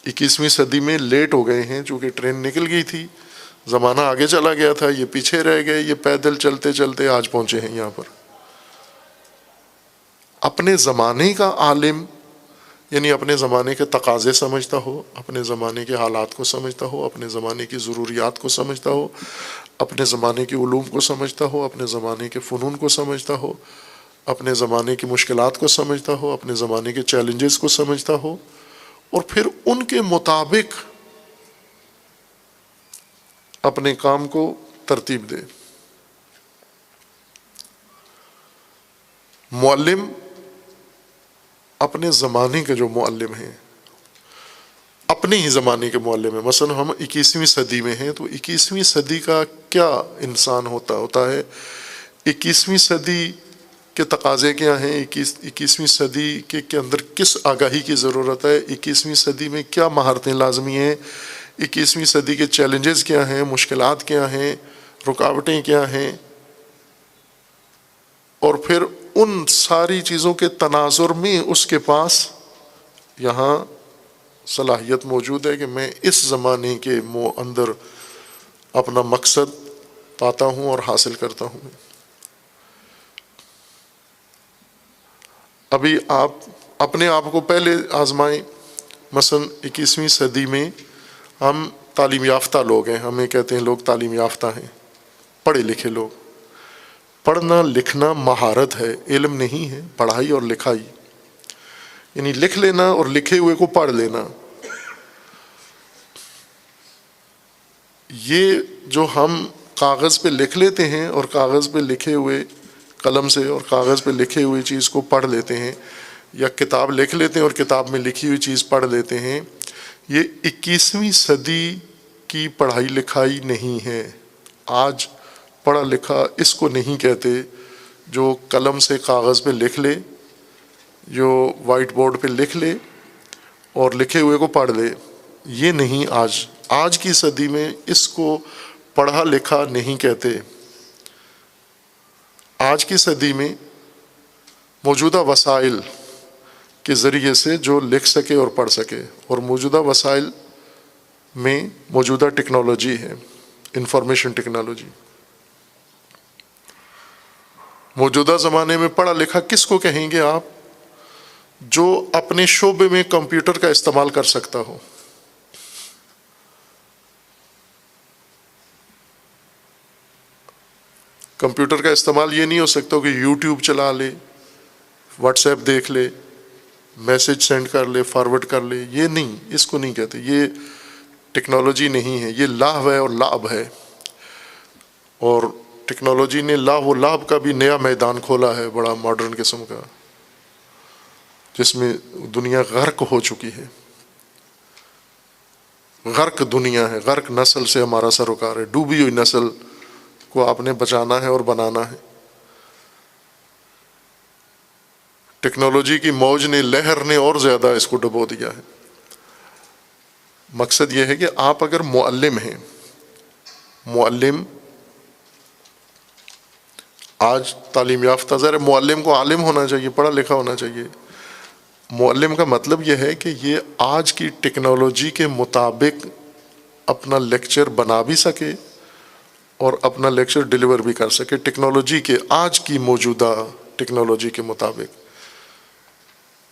21ویں صدی میں لیٹ ہو گئے ہیں، چونکہ ٹرین نکل گئی تھی، زمانہ آگے چلا گیا تھا، یہ پیچھے رہ گئے، یہ پیدل چلتے چلتے آج پہنچے ہیں یہاں پر. اپنے زمانے کا عالم یعنی اپنے زمانے کے تقاضے سمجھتا ہو، اپنے زمانے کے حالات کو سمجھتا ہو، اپنے زمانے کی ضروریات کو سمجھتا ہو، اپنے زمانے کے علوم کو سمجھتا ہو، اپنے زمانے کے فنون کو سمجھتا ہو، اپنے زمانے کی مشکلات کو سمجھتا ہو، اپنے زمانے کے چیلنجز کو سمجھتا ہو، اور پھر ان کے مطابق اپنے کام کو ترتیب دے. معلم اپنے زمانے کے جو معلم ہیں، اپنے ہی زمانے کے معلم ہیں. مثلا ہم 21ویں صدی میں ہیں، تو 21ویں صدی کا کیا انسان ہوتا ہے، 21ویں صدی کے تقاضے کیا ہیں، 21ویں صدی کے اندر کس آگاہی کی ضرورت ہے، 21ویں صدی میں کیا مہارتیں لازمی ہیں، 21ویں صدی کے چیلنجز کیا ہیں، مشکلات کیا ہیں، رکاوٹیں کیا ہیں. اور پھر ان ساری چیزوں کے تناظر میں اس کے پاس یہاں صلاحیت موجود ہے کہ میں اس زمانے کے اندر اپنا مقصد پاتا ہوں اور حاصل کرتا ہوں. ابھی آپ اپنے آپ کو پہلے آزمائیں. مثلا 21ویں صدی میں ہم تعلیم یافتہ لوگ ہیں، ہمیں کہتے ہیں لوگ تعلیم یافتہ ہیں، پڑھے لکھے لوگ. پڑھنا لکھنا مہارت ہے، علم نہیں ہے. پڑھائی اور لکھائی یعنی لکھ لینا اور لکھے ہوئے کو پڑھ لینا. یہ جو ہم کاغذ پہ لکھ لیتے ہیں اور کاغذ پہ لکھے ہوئے قلم سے اور کاغذ پہ لکھے ہوئی چیز کو پڑھ لیتے ہیں، یا کتاب لکھ لیتے ہیں اور کتاب میں لکھی ہوئی چیز پڑھ لیتے ہیں، یہ 21ویں صدی کی پڑھائی لکھائی نہیں ہے۔ آج پڑھا لکھا اس کو نہیں کہتے جو قلم سے کاغذ پہ لکھ لے، جو وائٹ بورڈ پہ لکھ لے اور لکھے ہوئے کو پڑھ لے، یہ نہیں۔ آج کی صدی میں اس کو پڑھا لکھا نہیں کہتے۔ آج کی صدی میں موجودہ وسائل کے ذریعے سے جو لکھ سکے اور پڑھ سکے، اور موجودہ وسائل میں موجودہ ٹیکنالوجی ہے، انفارمیشن ٹیکنالوجی۔ موجودہ زمانے میں پڑھا لکھا کس کو کہیں گے آپ؟ جو اپنے شعبے میں کمپیوٹر کا استعمال کر سکتا ہو۔ کمپیوٹر کا استعمال یہ نہیں ہو سکتا کہ یوٹیوب چلا لے، واٹس ایپ دیکھ لے، میسج سینڈ کر لے، فارورڈ کر لے، یہ نہیں، اس کو نہیں کہتے، یہ ٹیکنالوجی نہیں ہے، یہ لاہو ہے اور لعب ہے۔ اور ٹیکنالوجی نے لاہو و لعب کا بھی نیا میدان کھولا ہے، بڑا ماڈرن قسم کا، جس میں دنیا غرق ہو چکی ہے۔ غرق دنیا ہے، غرق نسل سے ہمارا سروکار ہے۔ ڈوبی ہوئی نسل کو آپ نے بچانا ہے اور بنانا ہے۔ ٹیکنالوجی کی موج نے، لہر نے اور زیادہ اس کو ڈبو دیا ہے۔ مقصد یہ ہے کہ آپ اگر معلم ہیں، معلم آج تعلیم یافتہ، ظاہر معلم کو عالم ہونا چاہیے، پڑھا لکھا ہونا چاہیے۔ معلم کا مطلب یہ ہے کہ یہ آج کی ٹیکنالوجی کے مطابق اپنا لیکچر بنا بھی سکے اور اپنا لیکچر ڈیلیور بھی کر سکے ٹیکنالوجی کے، آج کی موجودہ ٹیکنالوجی کے مطابق۔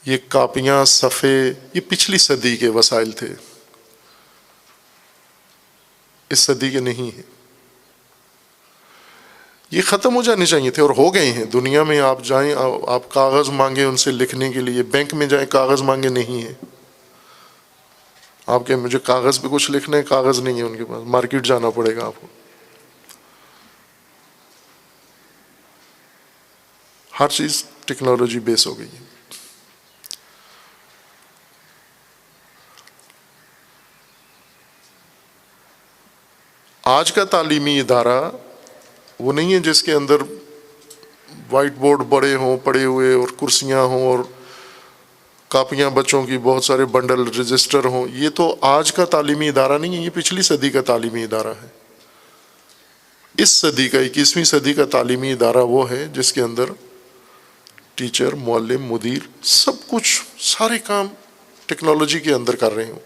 یہ کاپیاں، صفحے، یہ پچھلی صدی کے وسائل تھے، اس صدی کے نہیں ہیں۔ یہ ختم ہو جانے چاہیے تھے اور ہو گئے ہیں۔ دنیا میں آپ جائیں، آپ کاغذ مانگیں ان سے لکھنے کے لیے، بینک میں جائیں کاغذ مانگے، نہیں ہے۔ آپ کہیں مجھے کاغذ پہ کچھ لکھنا ہے، کاغذ نہیں ہے ان کے پاس، مارکیٹ جانا پڑے گا آپ کو۔ ہر چیز ٹیکنالوجی بیس ہو گئی ہے۔ آج کا تعلیمی ادارہ وہ نہیں ہے جس کے اندر وائٹ بورڈ بڑے ہوں، پڑے ہوئے، اور کرسیاں ہوں، اور کاپیاں بچوں کی بہت سارے بنڈل، رجسٹر ہوں۔ یہ تو آج کا تعلیمی ادارہ نہیں ہے، یہ پچھلی صدی کا تعلیمی ادارہ ہے۔ اس صدی کا، 21ویں صدی کا تعلیمی ادارہ وہ ہے جس کے اندر ٹیچر، معلم، مدیر، سب کچھ، سارے کام ٹیکنالوجی کے اندر کر رہے ہوں۔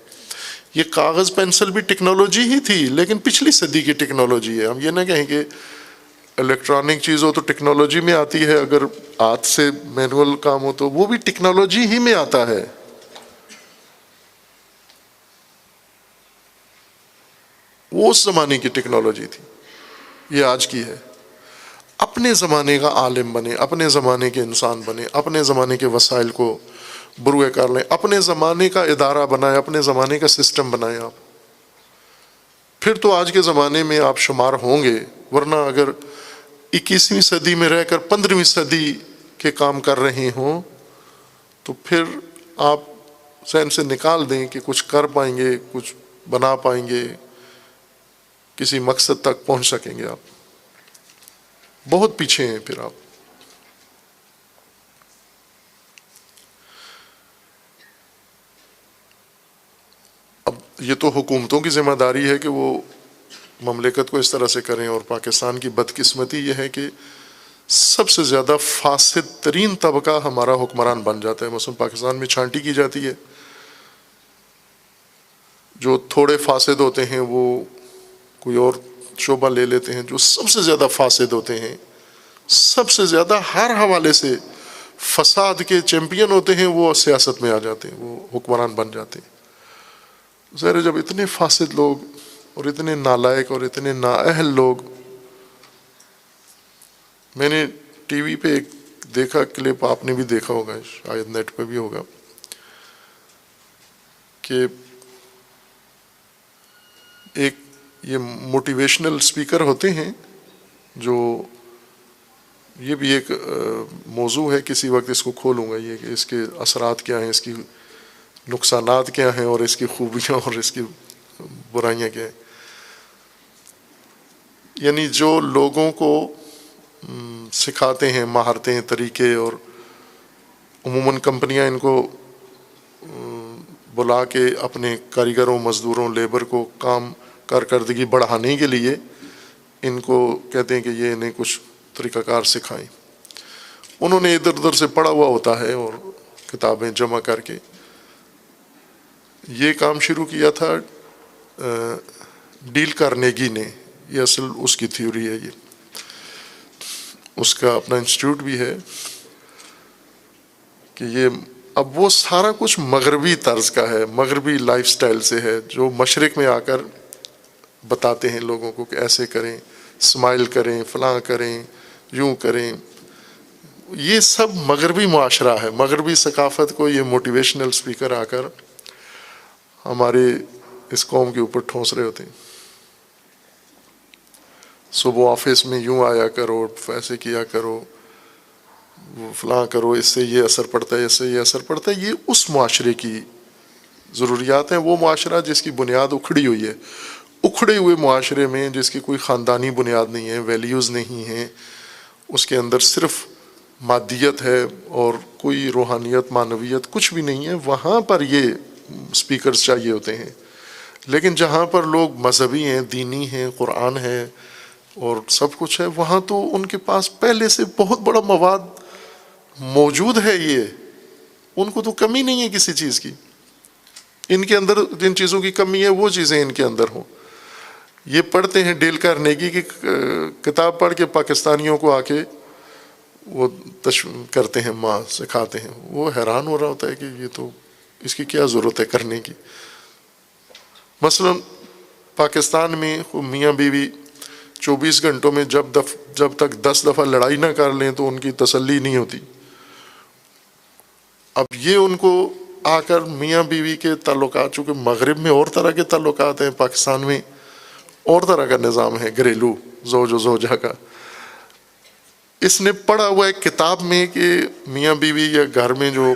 یہ کاغذ پینسل بھی ٹیکنالوجی ہی تھی، لیکن پچھلی صدی کی ٹیکنالوجی ہے۔ ہم یہ نہ کہیں کہ الیکٹرانک چیز ہو تو ٹیکنالوجی میں آتی ہے، اگر ہاتھ سے مینول کام ہو تو وہ بھی ٹیکنالوجی ہی میں آتا ہے۔ وہ اس زمانے کی ٹیکنالوجی تھی، یہ آج کی ہے۔ اپنے زمانے کا عالم بنے، اپنے زمانے کے انسان بنے، اپنے زمانے کے وسائل کو بروئے کر لیں، اپنے زمانے کا ادارہ بنائیں، اپنے زمانے کا سسٹم بنائیں آپ، پھر تو آج کے زمانے میں آپ شمار ہوں گے۔ ورنہ اگر 21ویں صدی میں رہ کر 15ویں صدی کے کام کر رہے ہوں تو پھر آپ ذہن سے نکال دیں کہ کچھ کر پائیں گے، کچھ بنا پائیں گے، کسی مقصد تک پہنچ سکیں گے۔ آپ بہت پیچھے ہیں پھر آپ۔ اب یہ تو حکومتوں کی ذمہ داری ہے کہ وہ مملکت کو اس طرح سے کریں، اور پاکستان کی بدقسمتی یہ ہے کہ سب سے زیادہ فاسد ترین طبقہ ہمارا حکمران بن جاتا ہے۔ مثلا پاکستان میں چھانٹی کی جاتی ہے، جو تھوڑے فاسد ہوتے ہیں وہ کوئی اور شعبہ لے لیتے ہیں، جو سب سے زیادہ فاسد ہوتے ہیں، سب سے زیادہ ہر حوالے سے فساد کے چیمپئن ہوتے ہیں، وہ سیاست میں آ جاتے ہیں، وہ حکمران بن جاتے ہیں۔ ظاہر جب اتنے فاسد لوگ اور اتنے نالائق اور اتنے نااہل لوگ، میں نے ٹی وی پہ ایک دیکھا کلپ، آپ نے بھی دیکھا ہوگا، شاید نیٹ پہ بھی ہوگا، کہ ایک یہ موٹیویشنل اسپیکر ہوتے ہیں جو، یہ بھی ایک موضوع ہے، کسی وقت اس کو کھولوں گا، یہ کہ اس کے اثرات کیا ہیں، اس کی نقصانات کیا ہیں، اور اس کی خوبیاں اور اس کی برائیاں کیا ہیں۔ یعنی جو لوگوں کو سکھاتے ہیں مہارتیں، طریقے، اور عموماً کمپنیاں ان کو بلا کے اپنے کاریگروں، مزدوروں، لیبر کو کام کارکردگی بڑھانے کے لیے ان کو کہتے ہیں کہ یہ انہیں کچھ طریقہ کار سکھائیں۔ انہوں نے ادھر ادھر سے پڑھا ہوا ہوتا ہے اور کتابیں جمع کر کے یہ کام شروع کیا تھا ڈیل کارنیگی نے، یہ اصل اس کی تھیوری ہے، یہ اس کا اپنا انسٹیٹیوٹ بھی ہے کہ یہ اب وہ سارا کچھ مغربی طرز کا ہے، مغربی لائف سٹائل سے ہے، جو مشرق میں آ کر بتاتے ہیں لوگوں کو کہ ایسے کریں، اسمائل کریں، فلاں کریں، یوں کریں۔ یہ سب مغربی معاشرہ ہے، مغربی ثقافت کو یہ موٹیویشنل اسپیکر آ کر ہمارے اس قوم کے اوپر ٹھونس رہے ہوتے ہیں۔ صبح آفس میں یوں آیا کرو، ایسے کیا کرو، فلاں کرو، اس سے یہ اثر پڑتا ہے، اس سے یہ اثر پڑتا ہے۔ یہ اس معاشرے کی ضروریات ہیں، وہ معاشرہ جس کی بنیاد اکھڑی ہوئی ہے۔ اکھڑے ہوئے معاشرے میں جس کی کوئی خاندانی بنیاد نہیں ہے، ویلیوز نہیں ہیں، اس کے اندر صرف مادیت ہے اور کوئی روحانیت، معنویت کچھ بھی نہیں ہے، وہاں پر یہ اسپیکرز چاہیے ہوتے ہیں۔ لیکن جہاں پر لوگ مذہبی ہیں، دینی ہیں، قرآن ہے اور سب کچھ ہے، وہاں تو ان کے پاس پہلے سے بہت بڑا مواد موجود ہے، یہ ان کو تو کمی نہیں ہے کسی چیز کی۔ ان کے اندر جن چیزوں کی کمی ہے وہ چیزیں ان کے اندر ہوں۔ یہ پڑھتے ہیں ڈیل کارنیگی کی کتاب پڑھ کے پاکستانیوں کو آ کے وہ کرتے ہیں، ماں سکھاتے ہیں، وہ حیران ہو رہا ہوتا ہے کہ یہ تو اس کی کیا ضرورت ہے کرنے کی۔ مثلا پاکستان میں میاں بیوی 24 گھنٹوں میں جب تک 10 دفعہ لڑائی نہ کر لیں تو ان کی تسلی نہیں ہوتی۔ اب یہ ان کو آ کر میاں بیوی کے تعلقات، چونکہ مغرب میں اور طرح کے تعلقات ہیں، پاکستان میں اور طرح کا نظام ہے گھریلو زوج و زوجہ کا۔ اس نے پڑھا ہوا ہے کتاب میں کہ میاں بیوی یا گھر میں جو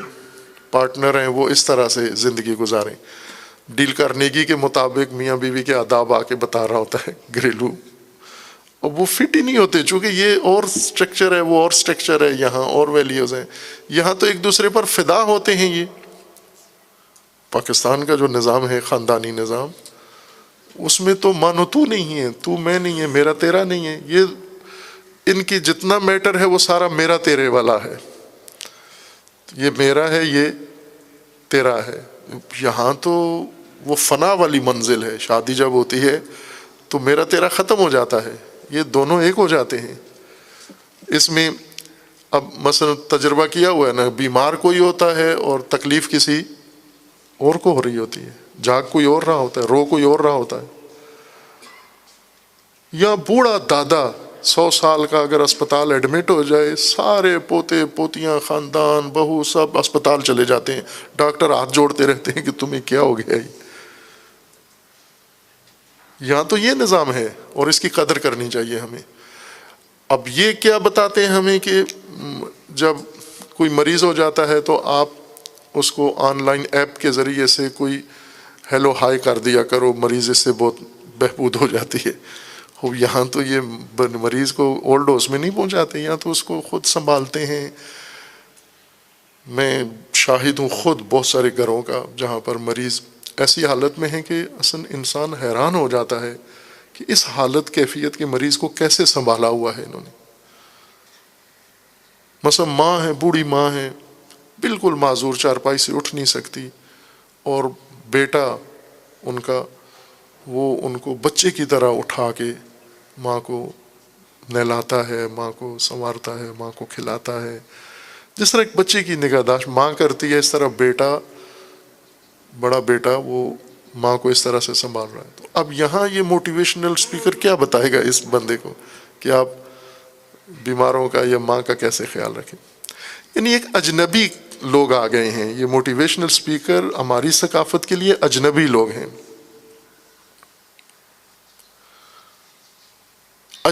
پارٹنر ہیں وہ اس طرح سے زندگی گزاریں۔ ڈیل کارنیگی کے مطابق میاں بیوی کے آداب آ کے بتا رہا ہوتا ہے گھریلو، اور وہ فٹ ہی نہیں ہوتے، چونکہ یہ اور سٹرکچر ہے، وہ اور سٹرکچر ہے، یہاں اور ویلیوز ہیں، یہاں تو ایک دوسرے پر فدا ہوتے ہیں۔ یہ پاکستان کا جو نظام ہے، خاندانی نظام، اس میں تو مانو تو نہیں ہے، تو میں نہیں ہے، میرا تیرا نہیں ہے، یہ ان کی جتنا میٹر ہے وہ سارا میرا تیرے والا ہے، یہ میرا ہے، یہ تیرا ہے۔ یہاں تو وہ فنا والی منزل ہے، شادی جب ہوتی ہے تو میرا تیرا ختم ہو جاتا ہے، یہ دونوں ایک ہو جاتے ہیں۔ اس میں اب مثلا تجربہ کیا ہوا ہے نا، بیمار کوئی ہوتا ہے اور تکلیف کسی اور کو ہو رہی ہوتی ہے، جاگ کوئی اور رہا ہوتا ہے، رو کوئی اور رہا ہوتا ہے، یا بوڑھا دادا 100 سال کا اگر اسپتال ایڈمٹ ہو جائے، سارے پوتے پوتیاں، خاندان، بہو سب اسپتال چلے جاتے ہیں، ڈاکٹر ہاتھ جوڑتے رہتے ہیں کہ تمہیں کیا ہو گیا۔ یہاں تو یہ نظام ہے اور اس کی قدر کرنی چاہیے ہمیں۔ اب یہ کیا بتاتے ہیں ہمیں کہ جب کوئی مریض ہو جاتا ہے تو آپ اس کو آن لائن ایپ کے ذریعے سے کوئی ہیلو ہائی کر دیا کرو، مریض اس سے بہت بہبود ہو جاتی ہے۔ یہاں تو یہ مریض کو اولڈ ہاؤس میں نہیں پہنچاتے، یہاں تو اس کو خود سنبھالتے ہیں۔ میں شاہد ہوں خود بہت سارے گھروں کا جہاں پر مریض ایسی حالت میں ہے کہ اصلا انسان حیران ہو جاتا ہے کہ اس حالت کیفیت کے مریض کو کیسے سنبھالا ہوا ہے انہوں نے۔ مثلا ماں ہے، بوڑھی ماں ہے، بالکل معذور، چارپائی سے اٹھ نہیں سکتی، اور بیٹا ان کا وہ ان کو بچے کی طرح اٹھا کے ماں کو نہلاتا ہے، ماں کو سنوارتا ہے، ماں کو کھلاتا ہے، جس طرح ایک بچے کی نگہداشت ماں کرتی ہے، اس طرح بیٹا، بڑا بیٹا وہ ماں کو اس طرح سے سنبھال رہا ہے۔ تو اب یہاں یہ موٹیویشنل اسپیکر کیا بتائے گا اس بندے کو کہ آپ بیماروں کا یا ماں کا کیسے خیال رکھیں؟ یعنی ایک اجنبی لوگ آ گئے ہیں، یہ موٹیویشنل اسپیکر ہماری ثقافت کے لیے اجنبی لوگ ہیں۔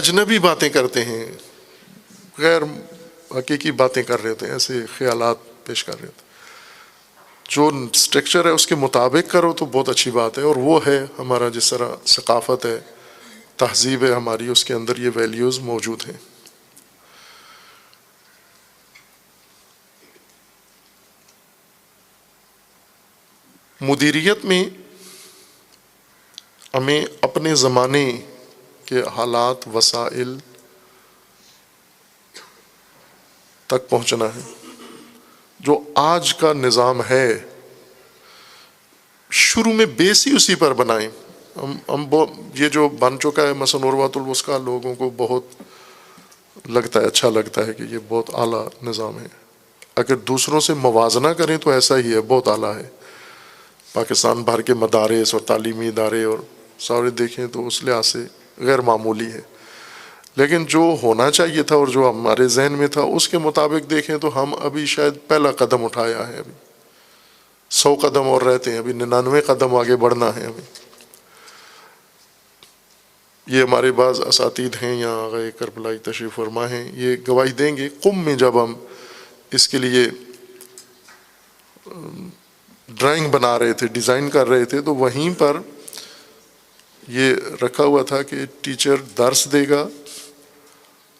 اجنبی باتیں کرتے ہیں، غیر حقیقی باتیں کر رہے تھے، ایسے خیالات پیش کر رہے تھے. جو اسٹرکچر ہے اس کے مطابق کرو تو بہت اچھی بات ہے، اور وہ ہے ہمارا جس طرح ثقافت ہے، تہذیب ہے ہماری، اس کے اندر یہ ویلیوز موجود ہیں. مدیریت میں ہمیں اپنے زمانے کے حالات، وسائل تک پہنچنا ہے. جو آج کا نظام ہے شروع میں بیس ہی اسی پر بنائیں. ہم یہ جو بن چکا ہے مثلا عروۃ الوثقیٰ، لوگوں کو بہت لگتا ہے، اچھا لگتا ہے کہ یہ بہت اعلیٰ نظام ہے. اگر دوسروں سے موازنہ کریں تو ایسا ہی ہے، بہت اعلیٰ ہے. پاکستان بھر کے مدارس اور تعلیمی ادارے اور سارے دیکھیں تو اس لحاظ سے غیر معمولی ہے. لیکن جو ہونا چاہیے تھا اور جو ہمارے ذہن میں تھا اس کے مطابق دیکھیں تو ہم ابھی شاید پہلا قدم اٹھایا ہے. ابھی 100 قدم اور رہتے ہیں، ابھی 99 قدم آگے بڑھنا ہے. ابھی یہ ہمارے بعض اساتید ہیں یہاں، آغا کربلائی تشریف فرما ہیں، یہ گواہی دیں گے. قم میں جب ہم اس کے لیے ڈرائنگ بنا رہے تھے، ڈیزائن کر رہے تھے، تو وہیں پر یہ رکھا ہوا تھا کہ ٹیچر درس دے گا.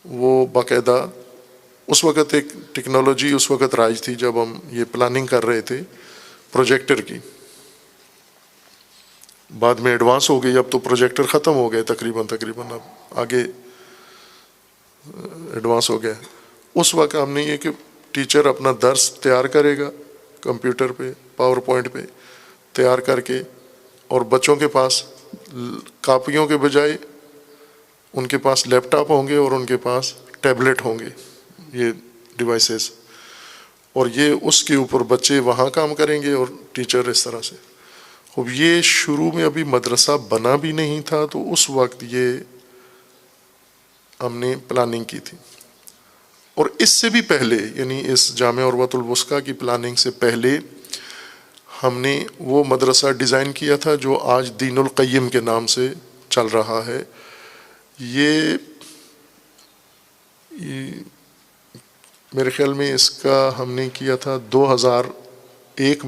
وہ باقاعدہ اس وقت ایک ٹیکنالوجی اس وقت رائج تھی جب ہم یہ پلاننگ کر رہے تھے پروجیکٹر کی. بعد میں ایڈوانس ہو گئی، اب تو پروجیکٹر ختم ہو گئے تقریباً اب آگے ایڈوانس ہو گیا. اس وقت ہم نے یہ کہ ٹیچر اپنا درس تیار کرے گا کمپیوٹر پہ، پاور پوائنٹ پہ تیار کر کے، اور بچوں کے پاس کاپیوں کے بجائے ان کے پاس لیپ ٹاپ ہوں گے اور ان کے پاس ٹیبلٹ ہوں گے، یہ ڈیوائسز. اور یہ اس کے اوپر بچے وہاں کام کریں گے اور ٹیچر اس طرح سے. اب یہ شروع میں ابھی مدرسہ بنا بھی نہیں تھا، تو اس وقت یہ ہم نے پلاننگ کی تھی. اور اس سے بھی پہلے، یعنی اس جامعہ عروۃ الوثقیٰ کی پلاننگ سے پہلے، ہم نے وہ مدرسہ ڈیزائن کیا تھا جو آج دین القیم کے نام سے چل رہا ہے. یہ میرے خیال میں اس کا ہم نے کیا تھا 2001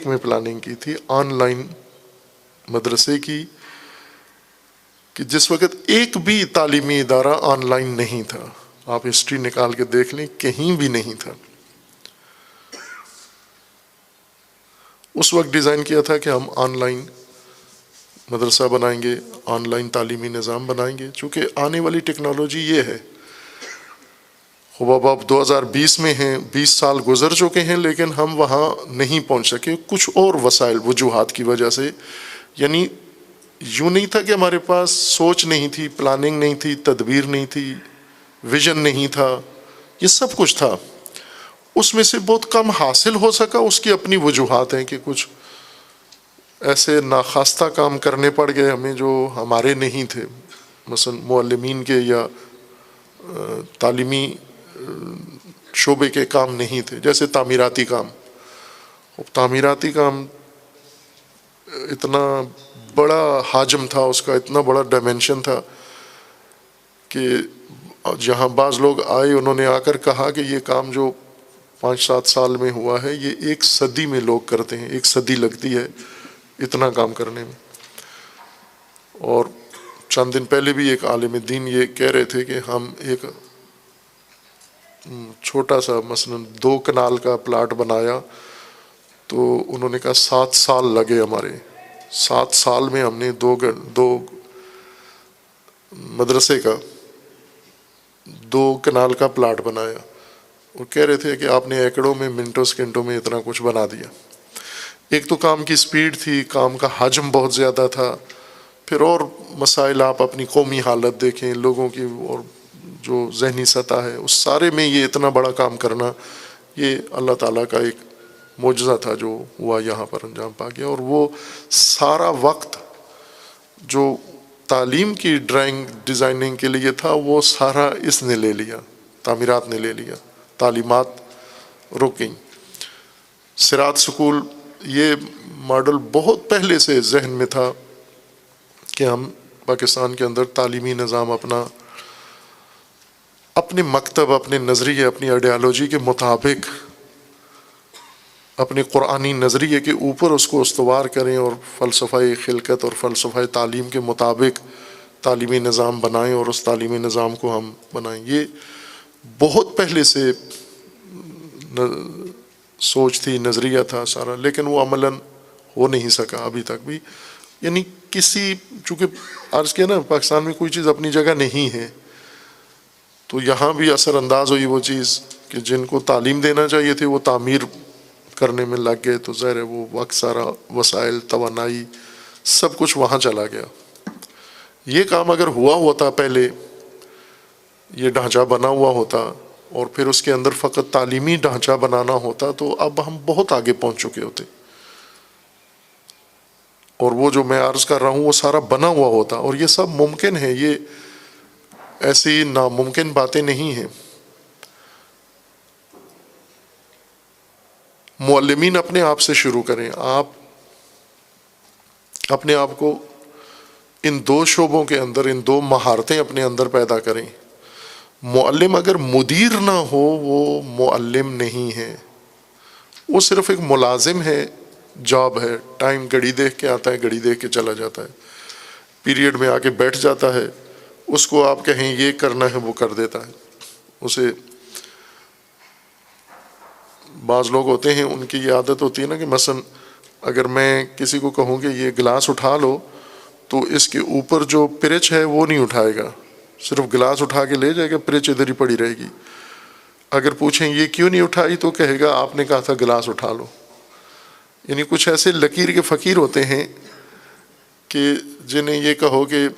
میں پلاننگ کی تھی آن لائن مدرسے کی، کہ جس وقت ایک بھی تعلیمی ادارہ آن لائن نہیں تھا. آپ ہسٹری نکال کے دیکھ لیں، کہیں بھی نہیں تھا. اس وقت ڈیزائن کیا تھا کہ ہم آن لائن مدرسہ بنائیں گے، آن لائن تعلیمی نظام بنائیں گے. چونکہ آنے والی ٹیکنالوجی یہ ہے. اب 2020 میں ہیں، 20 سال گزر چکے ہیں، لیکن ہم وہاں نہیں پہنچ سکے کچھ اور وسائل، وجوہات کی وجہ سے. یعنی یوں نہیں تھا کہ ہمارے پاس سوچ نہیں تھی، پلاننگ نہیں تھی، تدبیر نہیں تھی، ویژن نہیں تھا، یہ سب کچھ تھا. اس میں سے بہت کم حاصل ہو سکا. اس کی اپنی وجوہات ہیں کہ کچھ ایسے ناخواستہ کام کرنے پڑ گئے ہمیں جو ہمارے نہیں تھے، مثلا معلمین کے یا تعلیمی شعبے کے کام نہیں تھے. جیسے تعمیراتی کام، تعمیراتی کام اتنا بڑا حجم تھا اس کا، اتنا بڑا ڈائمینشن تھا کہ جہاں بعض لوگ آئے انہوں نے آ کر کہا کہ یہ کام جو 5-7 سال میں ہوا ہے یہ 1 صدی میں لوگ کرتے ہیں، 1 صدی لگتی ہے اتنا کام کرنے میں. اور چند دن پہلے بھی ایک عالم دین یہ کہہ رہے تھے کہ ہم ایک چھوٹا سا مثلا 2 کنال کا پلاٹ بنایا تو انہوں نے کہا 7 سال لگے ہمارے. 7 سال میں ہم نے 2 مدرسے کا 2 کنال کا پلاٹ بنایا. اور کہہ رہے تھے کہ آپ نے ایکڑوں میں، منٹوں سیکنڈوں میں اتنا کچھ بنا دیا. ایک تو کام کی سپیڈ تھی، کام کا حجم بہت زیادہ تھا. پھر اور مسائل، آپ اپنی قومی حالت دیکھیں، لوگوں کی اور جو ذہنی سطح ہے، اس سارے میں یہ اتنا بڑا کام کرنا، یہ اللہ تعالیٰ کا ایک معجزہ تھا جو ہوا، یہاں پر انجام پا گیا. اور وہ سارا وقت جو تعلیم کی ڈرائنگ ڈیزائننگ کے لیے تھا وہ سارا اس نے لے لیا، تعمیرات نے لے لیا، تعلیمات رک گئیں. صراط سکول یہ ماڈل بہت پہلے سے ذہن میں تھا کہ ہم پاکستان کے اندر تعلیمی نظام اپنے مکتب، اپنے نظریے، اپنی آئیڈیالوجی کے مطابق اپنے قرآنی نظریے کے اوپر اس کو استوار کریں اور فلسفہ خلقت اور فلسفہ تعلیم کے مطابق تعلیمی نظام بنائیں اور اس تعلیمی نظام کو ہم بنائیں. یہ بہت پہلے سے سوچ تھی، نظریہ تھا سارا، لیکن وہ عملاً ہو نہیں سکا ابھی تک بھی. یعنی چونکہ عرض کیا نا پاکستان میں کوئی چیز اپنی جگہ نہیں ہے، تو یہاں بھی اثر انداز ہوئی وہ چیز کہ جن کو تعلیم دینا چاہیے تھی وہ تعمیر کرنے میں لگ گئے، تو ظاہر ہے وہ وقت، سارا وسائل، توانائی، سب کچھ وہاں چلا گیا. یہ کام اگر ہوا ہوتا پہلے، یہ ڈھانچہ بنا ہوا ہوتا اور پھر اس کے اندر فقط تعلیمی ڈھانچہ بنانا ہوتا تو اب ہم بہت آگے پہنچ چکے ہوتے، اور وہ جو میں عرض کر رہا ہوں وہ سارا بنا ہوا ہوتا. اور یہ سب ممکن ہے، یہ ایسی ناممکن باتیں نہیں ہیں. معلمین اپنے آپ سے شروع کریں. آپ اپنے آپ کو ان دو شعبوں کے اندر، ان دو مہارتیں اپنے اندر پیدا کریں. معلم اگر مدیر نہ ہو وہ معلم نہیں ہے، وہ صرف ایک ملازم ہے، جاب ہے. ٹائم گھڑی دیکھ کے آتا ہے، گھڑی دیکھ کے چلا جاتا ہے، پیریڈ میں آ کے بیٹھ جاتا ہے. اس کو آپ کہیں یہ کرنا ہے وہ کر دیتا ہے. اسے بعض لوگ ہوتے ہیں ان کی یہ عادت ہوتی ہے نا کہ مثلا اگر میں کسی کو کہوں کہ یہ گلاس اٹھا لو تو اس کے اوپر جو پرچ ہے وہ نہیں اٹھائے گا، صرف گلاس اٹھا کے لے جائے گا، پرچ ادھر ہی پڑی رہے گی. اگر پوچھیں یہ کیوں نہیں اٹھائی تو کہے گا آپ نے کہا تھا گلاس اٹھا لو. یعنی کچھ ایسے لکیر کے فقیر ہوتے ہیں کہ جنہیں یہ کہو کہ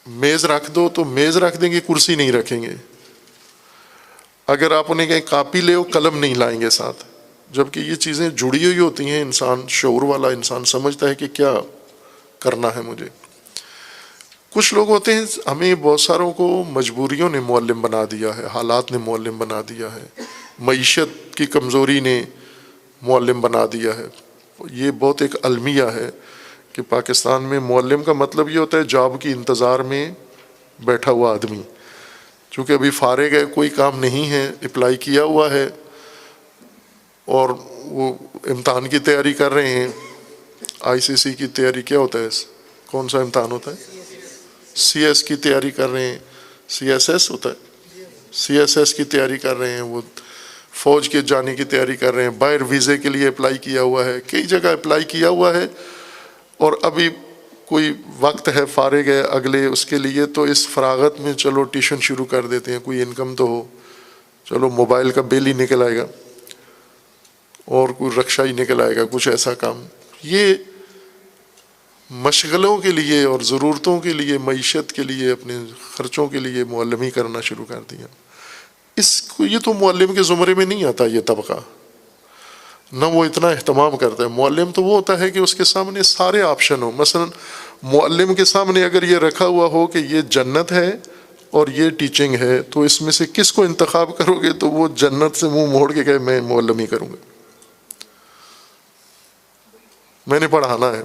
میز رکھ دو تو میز رکھ دیں گے، کرسی نہیں رکھیں گے. اگر آپ انہیں کہیں کاپی لے قلم نہیں لائیں گے ساتھ، جبکہ یہ چیزیں جڑی ہوئی ہوتی ہیں. انسان، شعور والا انسان سمجھتا ہے کہ کیا کرنا ہے مجھے. کچھ لوگ ہوتے ہیں، ہمیں بہت ساروں کو مجبوریوں نے معلم بنا دیا ہے، حالات نے معلم بنا دیا ہے، معیشت کی کمزوری نے معلم بنا دیا ہے. یہ بہت ایک المیہ ہے کہ پاکستان میں معلم کا مطلب یہ ہوتا ہے جاب کی انتظار میں بیٹھا ہوا آدمی. چونکہ ابھی فارغ ہے، کوئی کام نہیں ہے، اپلائی کیا ہوا ہے اور وہ امتحان کی تیاری کر رہے ہیں. ICC کی تیاری کیا ہوتا ہے، کون سا امتحان ہوتا ہے؟ CS کی تیاری کر رہے ہیں. CSS ہوتا ہے، CSS کی تیاری کر رہے ہیں. وہ فوج کے جانے کی تیاری کر رہے ہیں. باہر ویزے کے لیے اپلائی کیا ہوا ہے، کئی جگہ اپلائی کیا ہوا ہے، اور ابھی کوئی وقت ہے، فارغ ہے اگلے اس کے لیے، تو اس فراغت میں چلو ٹیوشن شروع کر دیتے ہیں. کوئی انکم تو ہو، چلو موبائل کا بل ہی نکل آئے گا اور کوئی رکشہ ہی نکل آئے گا، کچھ ایسا کام. یہ مشغلوں کے لیے اور ضرورتوں کے لیے، معیشت کے لیے، اپنے خرچوں کے لیے معلمی کرنا شروع کر دیا. یہ تو معلم کے زمرے میں نہیں آتا یہ طبقہ، نہ وہ اتنا اہتمام کرتا ہے. معلم تو وہ ہوتا ہے کہ اس کے سامنے سارے آپشن ہوں. مثلا معلم کے سامنے اگر یہ رکھا ہوا ہو کہ یہ جنت ہے اور یہ ٹیچنگ ہے، تو اس میں سے کس کو انتخاب کرو گے، تو وہ جنت سے منہ موڑ کے کہے میں معلمی کروں گا، میں نے پڑھانا ہے.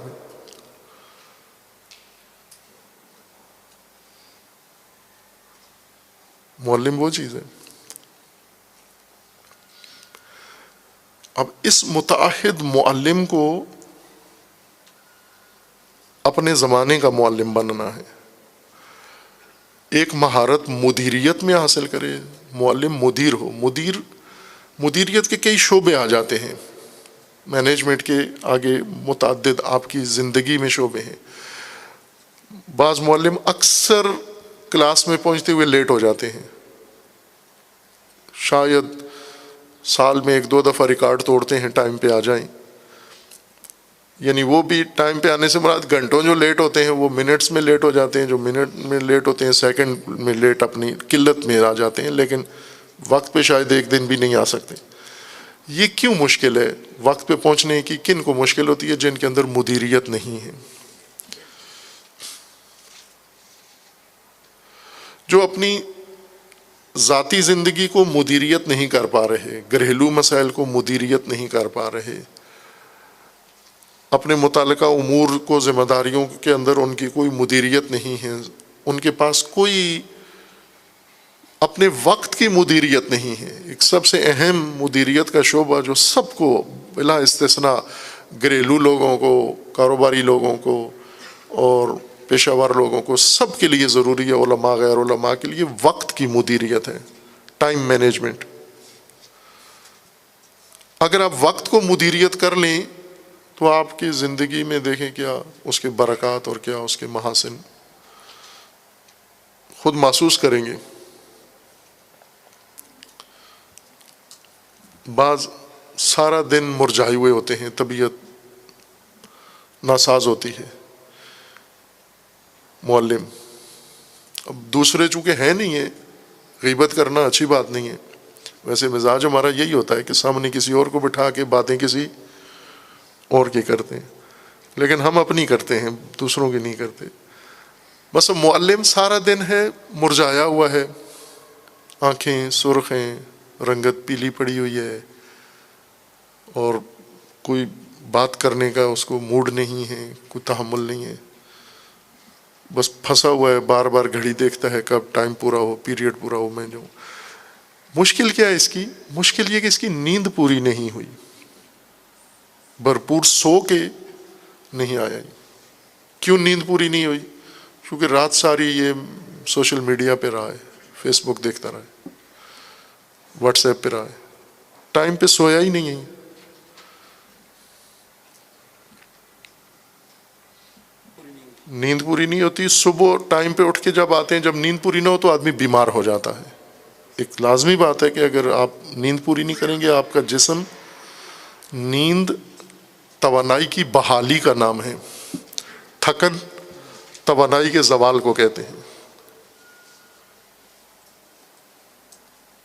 معلم وہ چیز ہے. اب اس متعہد معلم کو اپنے زمانے کا معلم بننا ہے. ایک مہارت مدیریت میں حاصل کرے، معلم مدیر ہو. مدیریت کے کئی شعبے آ جاتے ہیں. مینجمنٹ کے آگے متعدد آپ کی زندگی میں شعبے ہیں. بعض معلم اکثر کلاس میں پہنچتے ہوئے لیٹ ہو جاتے ہیں، شاید سال میں 1-2 دفعہ ریکارڈ توڑتے ہیں ٹائم پہ آ جائیں. یعنی وہ بھی ٹائم پہ آنے سے مراد گھنٹوں جو لیٹ ہوتے ہیں وہ منٹس میں لیٹ ہو جاتے ہیں، جو منٹ میں لیٹ ہوتے ہیں سیکنڈ میں لیٹ اپنی قلت میں آ جاتے ہیں، لیکن وقت پہ شاید 1 دن بھی نہیں آ سکتے. یہ کیوں مشکل ہے؟ وقت پہ پہنچنے کی کن کو مشکل ہوتی ہے؟ جن کے اندر مدیریت نہیں ہے، جو اپنی ذاتی زندگی کو مدیریت نہیں کر پا رہے، گھریلو مسائل کو مدیریت نہیں کر پا رہے، اپنے متعلقہ امور کو ذمہ داریوں کے اندر ان کی کوئی مدیریت نہیں ہے، ان کے پاس کوئی اپنے وقت کی مدیریت نہیں ہے۔ ایک سب سے اہم مدیریت کا شعبہ جو سب کو بلا استثناء، گھریلو لوگوں کو، کاروباری لوگوں کو اور پیشہ ور لوگوں کو، سب کے لیے ضروری ہے، علماء غیر علماء کے لیے وقت کی مدیریت ہے، ٹائم مینجمنٹ۔ اگر آپ وقت کو مدیریت کر لیں تو آپ کی زندگی میں دیکھیں کیا اس کے برکات اور کیا اس کے محاسن خود محسوس کریں گے۔ بعض سارا دن مرجھائے ہوئے ہوتے ہیں، طبیعت ناساز ہوتی ہے، معلم اب دوسرے چونکہ ہے نہیں ہے، غیبت کرنا اچھی بات نہیں ہے، ویسے مزاج ہمارا یہی ہوتا ہے کہ سامنے کسی اور کو بٹھا کے باتیں کسی اور کی کرتے ہیں، لیکن ہم اپنی کرتے ہیں، دوسروں کی نہیں کرتے۔ بس معلم سارا دن ہے مرجھایا ہوا ہے، آنکھیں سرخ ہیں، رنگت پیلی پڑی ہوئی ہے، اور کوئی بات کرنے کا اس کو موڈ نہیں ہے، کوئی تحمل نہیں ہے، بس پھنسا ہوا ہے، بار بار گھڑی دیکھتا ہے کب ٹائم پورا ہو، پیریڈ پورا ہو، میں جو۔ مشکل کیا ہے اس کی؟ مشکل یہ کہ اس کی نیند پوری نہیں ہوئی، بھرپور سو کے نہیں آیا۔ کیوں نیند پوری نہیں ہوئی؟ کیونکہ رات ساری یہ سوشل میڈیا پہ رہا ہے، فیس بک دیکھتا رہا ہے، واٹس ایپ پہ رہا ہے، ٹائم پہ سویا ہی نہیں ہے۔ نیند پوری نہیں ہوتی، صبح ٹائم پہ اٹھ کے جب آتے ہیں، جب نیند پوری نہ ہو تو آدمی بیمار ہو جاتا ہے۔ ایک لازمی بات ہے کہ اگر آپ نیند پوری نہیں کریں گے، آپ کا جسم، نیند توانائی کی بحالی کا نام ہے، تھکن توانائی کے زوال کو کہتے ہیں۔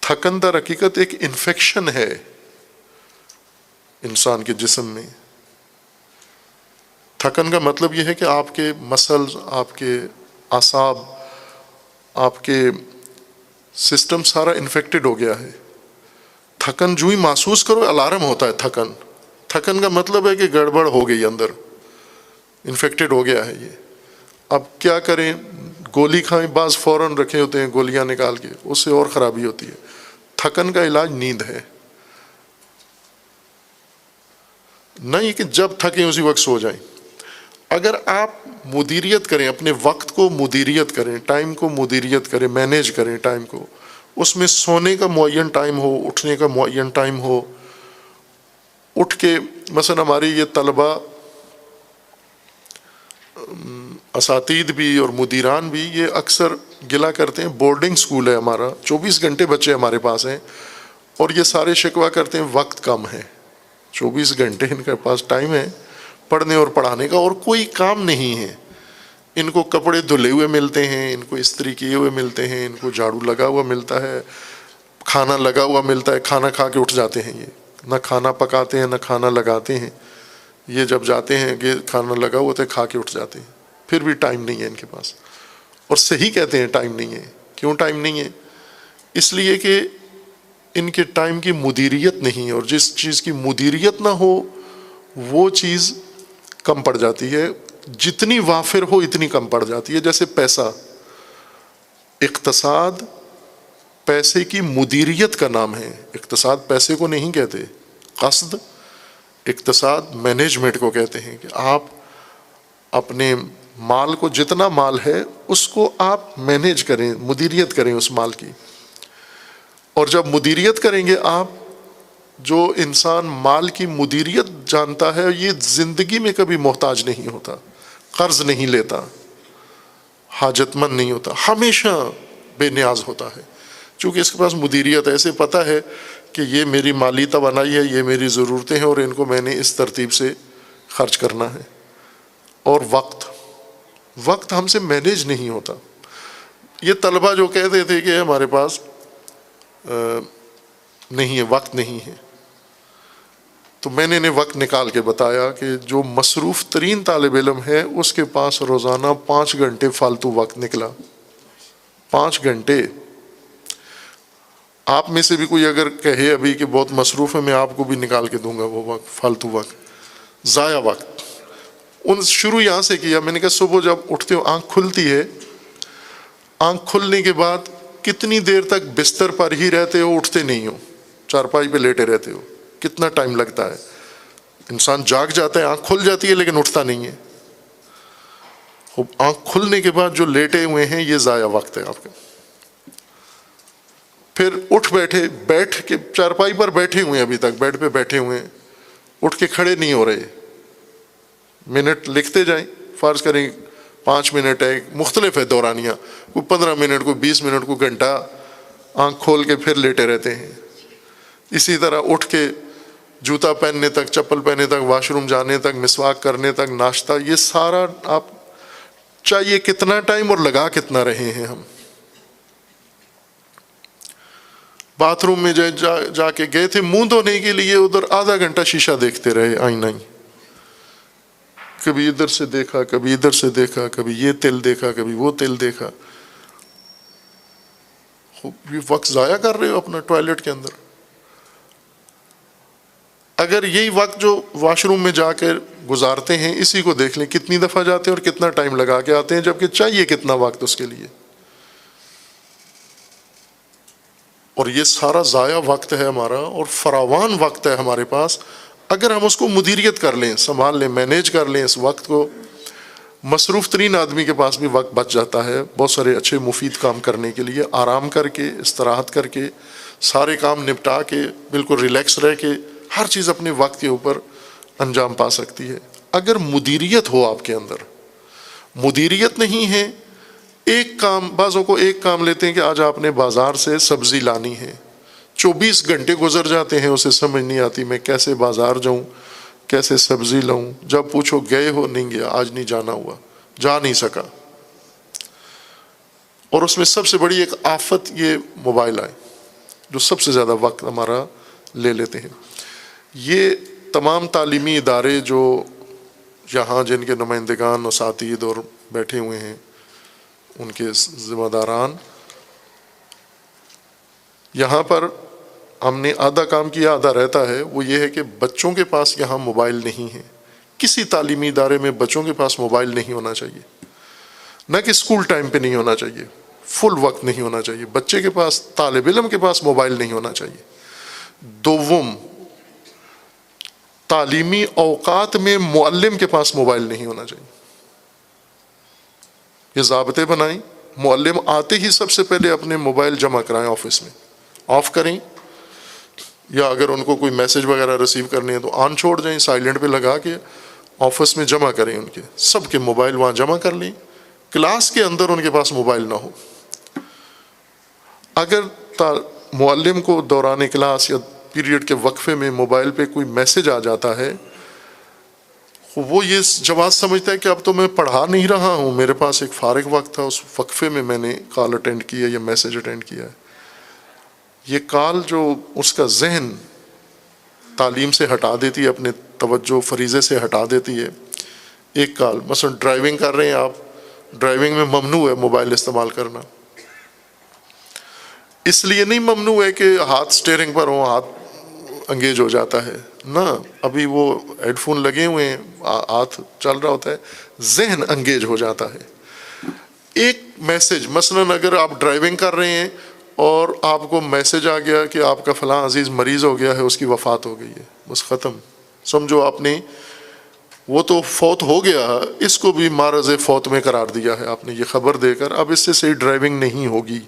تھکن در حقیقت ایک انفیکشن ہے انسان کے جسم میں۔ تھکن کا مطلب یہ ہے کہ آپ کے مسلز، آپ کے اعصاب، آپ کے سسٹم سارا انفیکٹڈ ہو گیا ہے۔ تھکن جو ہی محسوس کرو الارم ہوتا ہے۔ تھکن کا مطلب ہے کہ گڑبڑ ہو گئی، اندر انفیکٹڈ ہو گیا ہے یہ۔ اب کیا کریں؟ گولی کھائیں، بعض فوراً رکھے ہوتے ہیں گولیاں نکال کے، اس سے اور خرابی ہوتی ہے۔ تھکن کا علاج نیند ہے، نہیں کہ جب تھکیں اسی وقت سو جائیں۔ اگر آپ مدیریت کریں، اپنے وقت کو مدیریت کریں، ٹائم کو مدیریت کریں، مینیج کریں ٹائم کو، اس میں سونے کا معین ٹائم ہو، اٹھنے کا معین ٹائم ہو، اٹھ کے مثلا ہماری یہ طلبہ، اساتید بھی اور مدیران بھی یہ اکثر گلا کرتے ہیں، بورڈنگ سکول ہے ہمارا، 24 گھنٹے بچے ہمارے پاس ہیں، اور یہ سارے شکوہ کرتے ہیں وقت کم ہے۔ 24 گھنٹے ان کے پاس ٹائم ہے پڑھنے اور پڑھانے کا، اور کوئی کام نہیں ہے۔ ان کو کپڑے دھلے ہوئے ملتے ہیں، ان کو استری کیے ہوئے ملتے ہیں، ان کو جھاڑو لگا ہوا ملتا ہے، کھانا لگا ہوا ملتا ہے، کھانا کھا کے اٹھ جاتے ہیں۔ یہ نہ کھانا پکاتے ہیں نہ کھانا لگاتے ہیں، یہ جب جاتے ہیں کہ کھانا لگا ہوا تو کھا کے اٹھ جاتے ہیں، پھر بھی ٹائم نہیں ہے ان کے پاس۔ اور صحیح کہتے ہیں ٹائم نہیں ہے۔ کیوں ٹائم نہیں ہے؟ اس لیے کہ ان کے ٹائم کی مدیریت نہیں ہے، اور جس چیز کی مدیریت نہ ہو وہ چیز کم پڑ جاتی ہے، جتنی وافر ہو اتنی کم پڑ جاتی ہے۔ جیسے پیسہ، اقتصاد پیسے کی مدیریت کا نام ہے۔ اقتصاد پیسے کو نہیں کہتے، قصد اقتصاد مینجمنٹ کو کہتے ہیں، کہ آپ اپنے مال کو، جتنا مال ہے اس کو آپ مینیج کریں، مدیریت کریں اس مال کی۔ اور جب مدیریت کریں گے آپ، جو انسان مال کی مدیریت جانتا ہے یہ زندگی میں کبھی محتاج نہیں ہوتا، قرض نہیں لیتا، حاجت مند نہیں ہوتا، ہمیشہ بے نیاز ہوتا ہے، چونکہ اس کے پاس مدیریت ایسے پتہ ہے کہ یہ میری مالی توانائی ہے، یہ میری ضرورتیں ہیں، اور ان کو میں نے اس ترتیب سے خرچ کرنا ہے۔ اور وقت ہم سے مینیج نہیں ہوتا۔ یہ طلبہ جو کہتے تھے کہ ہمارے پاس نہیں ہے، وقت نہیں ہے، تو میں نے انہیں وقت نکال کے بتایا کہ جو مصروف ترین طالب علم ہے اس کے پاس روزانہ 5 گھنٹے فالتو وقت نکلا۔ 5 گھنٹے۔ آپ میں سے بھی کوئی اگر کہے ابھی کہ بہت مصروف ہے، میں آپ کو بھی نکال کے دوں گا وہ وقت، فالتو وقت، ضائع وقت۔ ان شروع یہاں سے کیا. میں نے کہا صبح جب اٹھتے ہو آنکھ کھلتی ہے, آنکھ کھلنے کے بعد کتنی دیر تک بستر پر ہی رہتے ہو, اٹھتے نہیں ہو, چارپائی پہ لیٹے رہتے ہو, کتنا ٹائم لگتا ہے. انسان جاگ جاتا ہے, آنکھ کھل جاتی ہے لیکن اٹھتا نہیں ہے. آنکھ کھلنے کے بعد جو لیٹے ہوئے ہیں یہ ضائع وقت ہے آپ کا. پھر بیٹھ کے چارپائی پر بیٹھے ہوئے ہیں, ابھی تک بیڈ پہ بیٹھے ہوئے ہیں, اٹھ کے کھڑے نہیں ہو رہے. منٹ لکھتے جائیں, فرض کریں 5 منٹ ہے, مختلف ہے دورانیاں, کوئی 15 منٹ, کوئی 20 منٹ, کوئی گھنٹہ, آنکھ کھول کے پھر لیٹے رہتے ہیں. اسی طرح اٹھ کے جوتا پہننے تک, چپل پہننے تک, واش روم جانے تک, مسواک کرنے تک, ناشتہ, یہ سارا آپ چاہیے کتنا ٹائم اور لگا کتنا رہے ہیں ہم. باتھ روم میں جا کے گئے تھے منہ دھونے کے لیے, ادھر آدھا گھنٹہ شیشہ دیکھتے رہے, آئینہ ہی, کبھی ادھر سے دیکھا, کبھی ادھر سے دیکھا, کبھی یہ تل دیکھا, کبھی وہ تل دیکھا. یہ وقت ضائع کر رہے ہو اپنا ٹوائلٹ کے اندر. اگر یہی وقت جو واش روم میں جا کے گزارتے ہیں اسی کو دیکھ لیں, کتنی دفعہ جاتے ہیں اور کتنا ٹائم لگا کے آتے ہیں, جبکہ چاہیے کتنا وقت اس کے لیے. اور یہ سارا ضائع وقت ہے ہمارا, اور فراوان وقت ہے ہمارے پاس. اگر ہم اس کو مدیریت کر لیں, سنبھال لیں, مینیج کر لیں اس وقت کو. مصروف ترین آدمی کے پاس بھی وقت بچ جاتا ہے بہت سارے اچھے مفید کام کرنے کے لیے. آرام کر کے, استراحت کر کے, سارے کام نپٹا کے, بالکل ریلیکس رہ کے ہر چیز اپنے وقت کے اوپر انجام پا سکتی ہے. اگر مدیریت ہو آپ کے اندر. مدیریت نہیں ہے, ایک کام, بعضوں کو ایک کام لیتے ہیں کہ آج آپ نے بازار سے سبزی لانی ہے, 24 گھنٹے گزر جاتے ہیں, اسے سمجھ نہیں آتی میں کیسے بازار جاؤں, کیسے سبزی لاؤں. جب پوچھو گئے ہو, نہیں گیا, آج نہیں جانا ہوا, جا نہیں سکا. اور اس میں سب سے بڑی ایک آفت یہ موبائل آئے جو سب سے زیادہ وقت ہمارا لے لیتے ہیں. یہ تمام تعلیمی ادارے جو یہاں جن کے نمائندگان, اساتذہ اور بیٹھے ہوئے ہیں, ان کے ذمہ داران, یہاں پر ہم نے آدھا کام کیا, آدھا رہتا ہے. وہ یہ ہے کہ بچوں کے پاس یہاں موبائل نہیں ہے. کسی تعلیمی ادارے میں بچوں کے پاس موبائل نہیں ہونا چاہیے. نہ کہ اسکول ٹائم پہ نہیں ہونا چاہیے, فل وقت نہیں ہونا چاہیے. بچے کے پاس, طالب علم کے پاس موبائل نہیں ہونا چاہیے. دوم, تعلیمی اوقات میں معلم کے پاس موبائل نہیں ہونا چاہیے. یہ ضابطے بنائیں. معلم آتے ہی سب سے پہلے اپنے موبائل جمع کرائیں, آفس میں آف کریں, یا اگر ان کو کوئی میسج وغیرہ ریسیو کرنے ہیں تو آن چھوڑ جائیں, سائلنٹ پہ لگا کے آفس میں جمع کریں. ان کے سب کے موبائل وہاں جمع کر لیں. کلاس کے اندر ان کے پاس موبائل نہ ہو. اگر معلم کو دوران کلاس یا پیریڈ کے وقفے میں موبائل پہ کوئی میسج آ جاتا ہے, وہ یہ جواز سمجھتا ہے کہ اب تو میں پڑھا نہیں رہا ہوں, میرے پاس ایک فارغ وقت تھا, اس وقفے میں میں نے کال اٹینڈ کیا یا میسج اٹینڈ کیا ہے. یہ کال جو اس کا ذہن تعلیم سے ہٹا دیتی ہے, اپنے توجہ فریضے سے ہٹا دیتی ہے. ایک کال, مثلا ڈرائیونگ کر رہے ہیں آپ, ڈرائیونگ میں ممنوع ہے موبائل استعمال کرنا. اس لیے نہیں ممنوع ہے کہ ہاتھ سٹیئرنگ پر ہو, ہاتھ انگیج ہو جاتا ہے, نہ, ابھی وہ ہیڈ فون لگے ہوئے ہیں, ہاتھ چل رہا ہوتا ہے, ذہن انگیج ہو جاتا ہے. ایک میسج, مثلا اگر آپ ڈرائیونگ کر رہے ہیں اور آپ کو میسج آ گیا کہ آپ کا فلاں عزیز مریض ہو گیا ہے, اس کی وفات ہو گئی ہے, بس ختم. سمجھو آپ نے, وہ تو فوت ہو گیا, اس کو بھی معرض فوت میں قرار دیا ہے آپ نے یہ خبر دے کر. اب اس سے صحیح ڈرائیونگ نہیں ہوگی.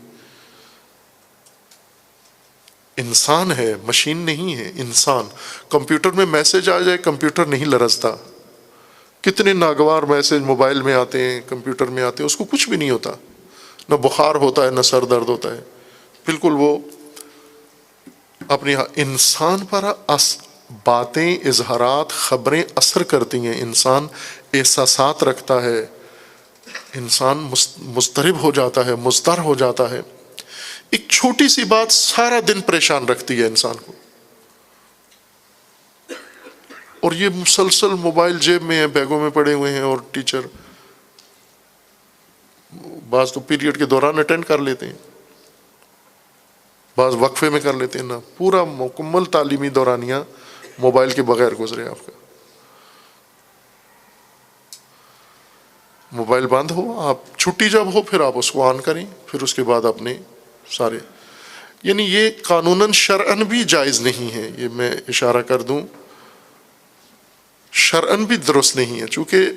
انسان ہے, مشین نہیں ہے, انسان. کمپیوٹر میں میسج آ جائے, کمپیوٹر نہیں لرزتا. کتنے ناگوار میسج موبائل میں آتے ہیں, کمپیوٹر میں آتے ہیں, اس کو کچھ بھی نہیں ہوتا, نہ بخار ہوتا ہے, نہ سر درد ہوتا ہے, بالکل وہ اپنی. انسان پر باتیں, اظہارات, خبریں اثر کرتی ہیں. انسان احساسات رکھتا ہے, انسان مضطرب ہو جاتا ہے, مضطر ہو جاتا ہے. ایک چھوٹی سی بات سارا دن پریشان رکھتی ہے انسان کو. اور یہ مسلسل موبائل جیب میں ہے, بیگوں میں پڑے ہوئے ہیں, اور ٹیچر بعض تو پیریڈ کے دوران اٹینڈ کر لیتے ہیں, بعض وقفے میں کر لیتے ہیں. نا, پورا مکمل تعلیمی دورانیہ موبائل کے بغیر گزرے آپ کا. موبائل بند ہو، آپ چھٹی جب ہو پھر آپ اس کو آن کریں، پھر اس کے بعد اپنے سارے، یعنی یہ قانوناً شرعاً بھی جائز نہیں ہے، یہ میں اشارہ کر دوں، شرعاً بھی درست نہیں ہے، چونکہ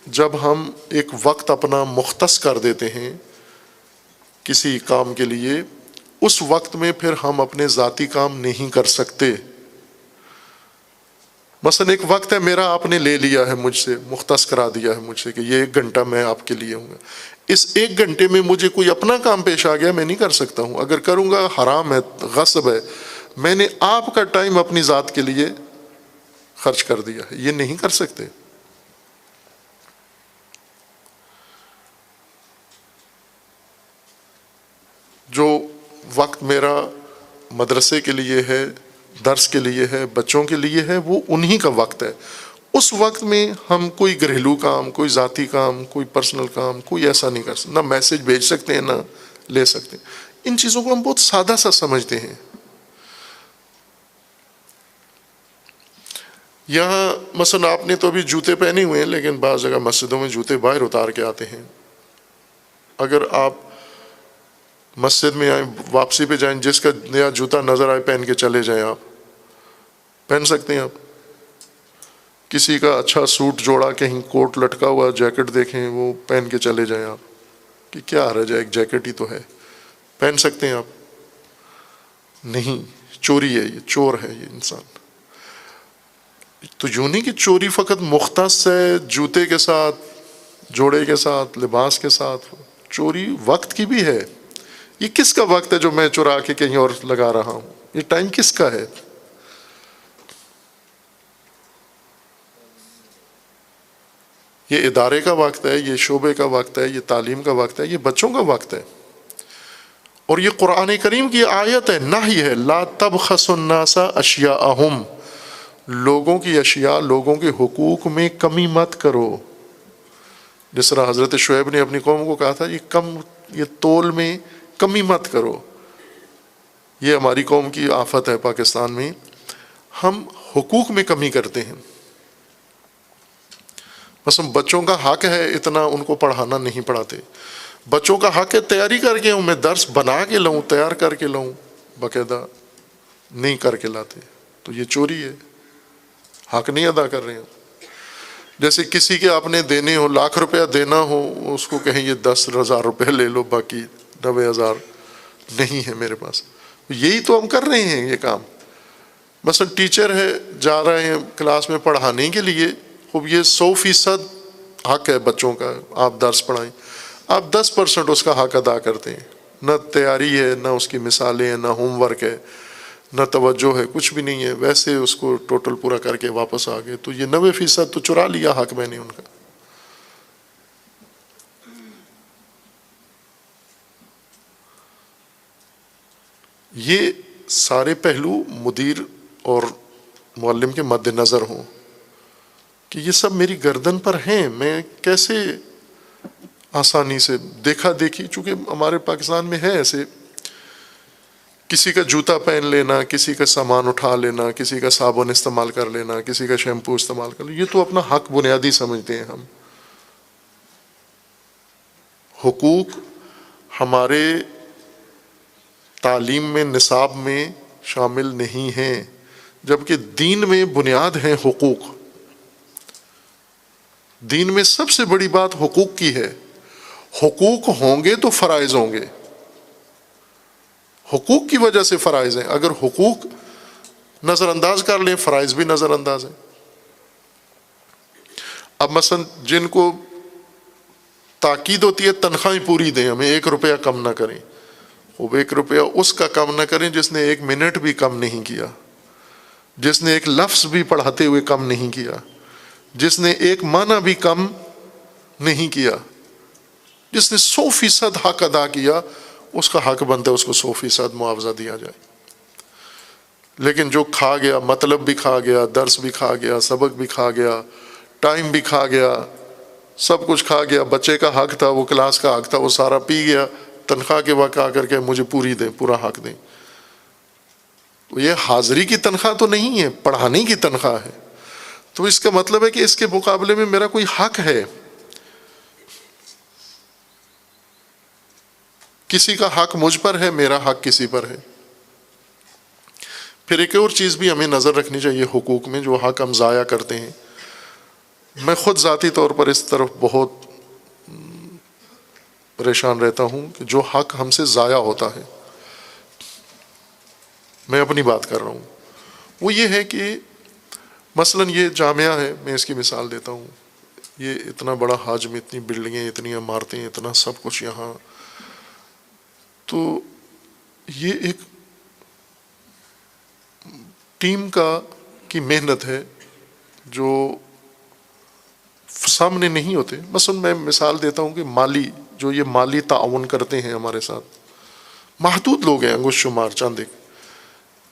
جب ہم ایک وقت اپنا مختص کر دیتے ہیں کسی کام کے لیے، اس وقت میں پھر ہم اپنے ذاتی کام نہیں کر سکتے۔ مثلا ایک وقت ہے میرا، آپ نے لے لیا ہے مجھ سے، مختص کرا دیا ہے مجھ سے کہ یہ 1 گھنٹہ میں آپ کے لیے ہوں گا، اس 1 گھنٹے میں مجھے کوئی اپنا کام پیش آ گیا، میں نہیں کر سکتا ہوں، اگر کروں گا حرام ہے، غصب ہے، میں نے آپ کا ٹائم اپنی ذات کے لیے خرچ کر دیا ہے، یہ نہیں کر سکتے۔ جو وقت میرا مدرسے کے لیے ہے، درس کے لیے ہے، بچوں کے لیے ہے، وہ انہی کا وقت ہے، اس وقت میں ہم کوئی گھریلو کام، کوئی ذاتی کام، کوئی پرسنل کام، کوئی ایسا نہیں کر سکتے، نہ میسج بھیج سکتے ہیں، نہ لے سکتے ہیں۔ ان چیزوں کو ہم بہت سادہ سا سمجھتے ہیں۔ یہاں مثلا آپ نے تو ابھی جوتے پہنے ہوئے ہیں، لیکن بعض جگہ مسجدوں میں جوتے باہر اتار کے آتے ہیں، اگر آپ مسجد میں آئیں، واپسی پہ جائیں، جس کا نیا جوتا نظر آئے پہن کے چلے جائیں، آپ پہن سکتے ہیں۔ آپ کسی کا اچھا سوٹ جوڑا، کہیں کوٹ لٹکا ہوا، جیکٹ دیکھیں، وہ پہن کے چلے جائیں آپ، کہ کیا حرج ہے، ایک جیکٹ ہی تو ہے، پہن سکتے ہیں آپ؟ نہیں، چوری ہے، یہ چور ہے یہ انسان۔ تو یوں نہیں کہ چوری فقط مختص ہے جوتے کے ساتھ، جوڑے کے ساتھ، لباس کے ساتھ، چوری وقت کی بھی ہے۔ یہ کس کا وقت ہے جو میں چرا کے کہیں اور لگا رہا ہوں؟ یہ ٹائم کس کا ہے؟ یہ ادارے کا وقت ہے، یہ شعبے کا وقت ہے، یہ تعلیم کا وقت ہے، یہ بچوں کا وقت ہے۔ اور یہ قرآن کریم کی آیت ہے، نہی ہے، لا تبخسوا الناس اشیاءہم، لوگوں کی اشیاء، لوگوں کے حقوق میں کمی مت کرو۔ جس طرح حضرت شعیب نے اپنی قوم کو کہا تھا، یہ تول میں کمی مت کرو۔ یہ ہماری قوم کی آفت ہے پاکستان میں، ہم حقوق میں کمی کرتے ہیں۔ مثلا بچوں کا حق ہے اتنا، ان کو پڑھانا نہیں پڑھاتے۔ بچوں کا حق ہے تیاری کر کے میں درس بنا کے لاؤں، تیار کر کے لاؤں، باقاعدہ نہیں کر کے لاتے، تو یہ چوری ہے، حق نہیں ادا کر رہے ہیں۔ جیسے کسی کے آپ نے دینے ہو، 1,00,000 روپیہ دینا ہو، اس کو کہیں یہ 10,000 روپے لے لو، باقی 90,000 نہیں ہے میرے پاس۔ یہی تو ہم کر رہے ہیں یہ کام۔ مثلا ٹیچر ہے، جا رہے ہیں کلاس میں پڑھانے کے لیے، خوب یہ 100% حق ہے بچوں کا، آپ درس پڑھائیں، آپ 10% اس کا حق ادا کرتے ہیں، نہ تیاری ہے، نہ اس کی مثالیں ہیں، نہ ہوم ورک ہے، نہ توجہ ہے، کچھ بھی نہیں ہے، ویسے اس کو ٹوٹل پورا کر کے واپس آ گئے، تو یہ 90% تو چرا لیا حق میں نے ان کا۔ یہ سارے پہلو مدیر اور معلم کے مد نظر ہوں کہ یہ سب میری گردن پر ہیں، میں کیسے آسانی سے دیکھا دیکھی، چونکہ ہمارے پاکستان میں ہے ایسے، کسی کا جوتا پہن لینا، کسی کا سامان اٹھا لینا، کسی کا صابن استعمال کر لینا، کسی کا شیمپو استعمال کر لینا، یہ تو اپنا حق بنیادی سمجھتے ہیں ہم۔ حقوق ہمارے تعلیم میں، نصاب میں شامل نہیں ہیں، جبکہ دین میں بنیاد ہیں حقوق۔ دین میں سب سے بڑی بات حقوق کی ہے۔ حقوق ہوں گے تو فرائض ہوں گے، حقوق کی وجہ سے فرائض ہیں، اگر حقوق نظر انداز کر لیں فرائض بھی نظر انداز ہیں۔ اب مثلا جن کو تاکید ہوتی ہے تنخواہیں پوری دیں، ہمیں 1 روپیہ کم نہ کریں، وہ 1 روپیہ اس کا کم نہ کریں جس نے 1 منٹ بھی کم نہیں کیا، جس نے 1 لفظ بھی پڑھاتے ہوئے کم نہیں کیا، جس نے 1 معنی بھی کم نہیں کیا، جس نے 100% حق ادا کیا، اس کا حق بنتا ہے اس کو 100% معاوضہ دیا جائے۔ لیکن جو کھا گیا، مطلب بھی کھا گیا، درس بھی کھا گیا، سبق بھی کھا گیا، ٹائم بھی کھا گیا، سب کچھ کھا گیا، بچے کا حق تھا، وہ کلاس کا حق تھا، وہ سارا پی گیا، تنخواہ کے وقت آ کر کے مجھے پوری دیں، پورا حق دیں۔ تو یہ حاضری کی تنخواہ تو نہیں ہے، پڑھانے کی تنخواہ ہے۔ تو اس کا مطلب ہے کہ اس کے مقابلے میں میرا کوئی حق ہے۔ کسی کا حق مجھ پر ہے، میرا حق کسی پر ہے۔ پھر ایک اور چیز بھی ہمیں نظر رکھنی چاہیے حقوق میں، جو حق ہم ضائع کرتے ہیں۔ میں خود ذاتی طور پر اس طرف بہت پریشان رہتا ہوں کہ جو حق ہم سے ضائع ہوتا ہے، میں اپنی بات کر رہا ہوں، وہ یہ ہے کہ مثلاً یہ جامعہ ہے، میں اس کی مثال دیتا ہوں، یہ اتنا بڑا حجم، اتنی بلڈنگیں، اتنی عمارتیں، اتنا سب کچھ یہاں، تو یہ ایک ٹیم کی محنت ہے جو سامنے نہیں ہوتے۔ مثلا میں مثال دیتا ہوں کہ جو یہ مالی تعاون کرتے ہیں ہمارے ساتھ، محدود لوگ ہیں، انگشت شمار چند ایک،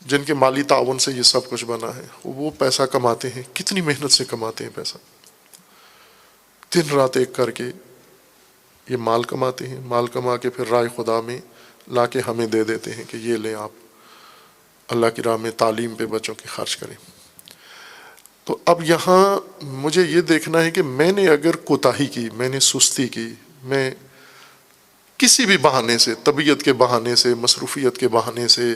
جن کے مالی تعاون سے یہ سب کچھ بنا ہے۔ وہ پیسہ کماتے ہیں، کتنی محنت سے کماتے ہیں پیسہ، دن رات ایک کر کے یہ مال کماتے ہیں، مال کما کے پھر رائے خدا میں لا کے ہمیں دے دیتے ہیں کہ یہ لیں، آپ اللہ کی راہ میں تعلیم پہ بچوں کی خرچ کریں۔ تو اب یہاں مجھے یہ دیکھنا ہے کہ میں نے اگر کوتاہی کی، میں نے سستی کی، میں کسی بھی بہانے سے، طبیعت کے بہانے سے، مصروفیت کے بہانے سے،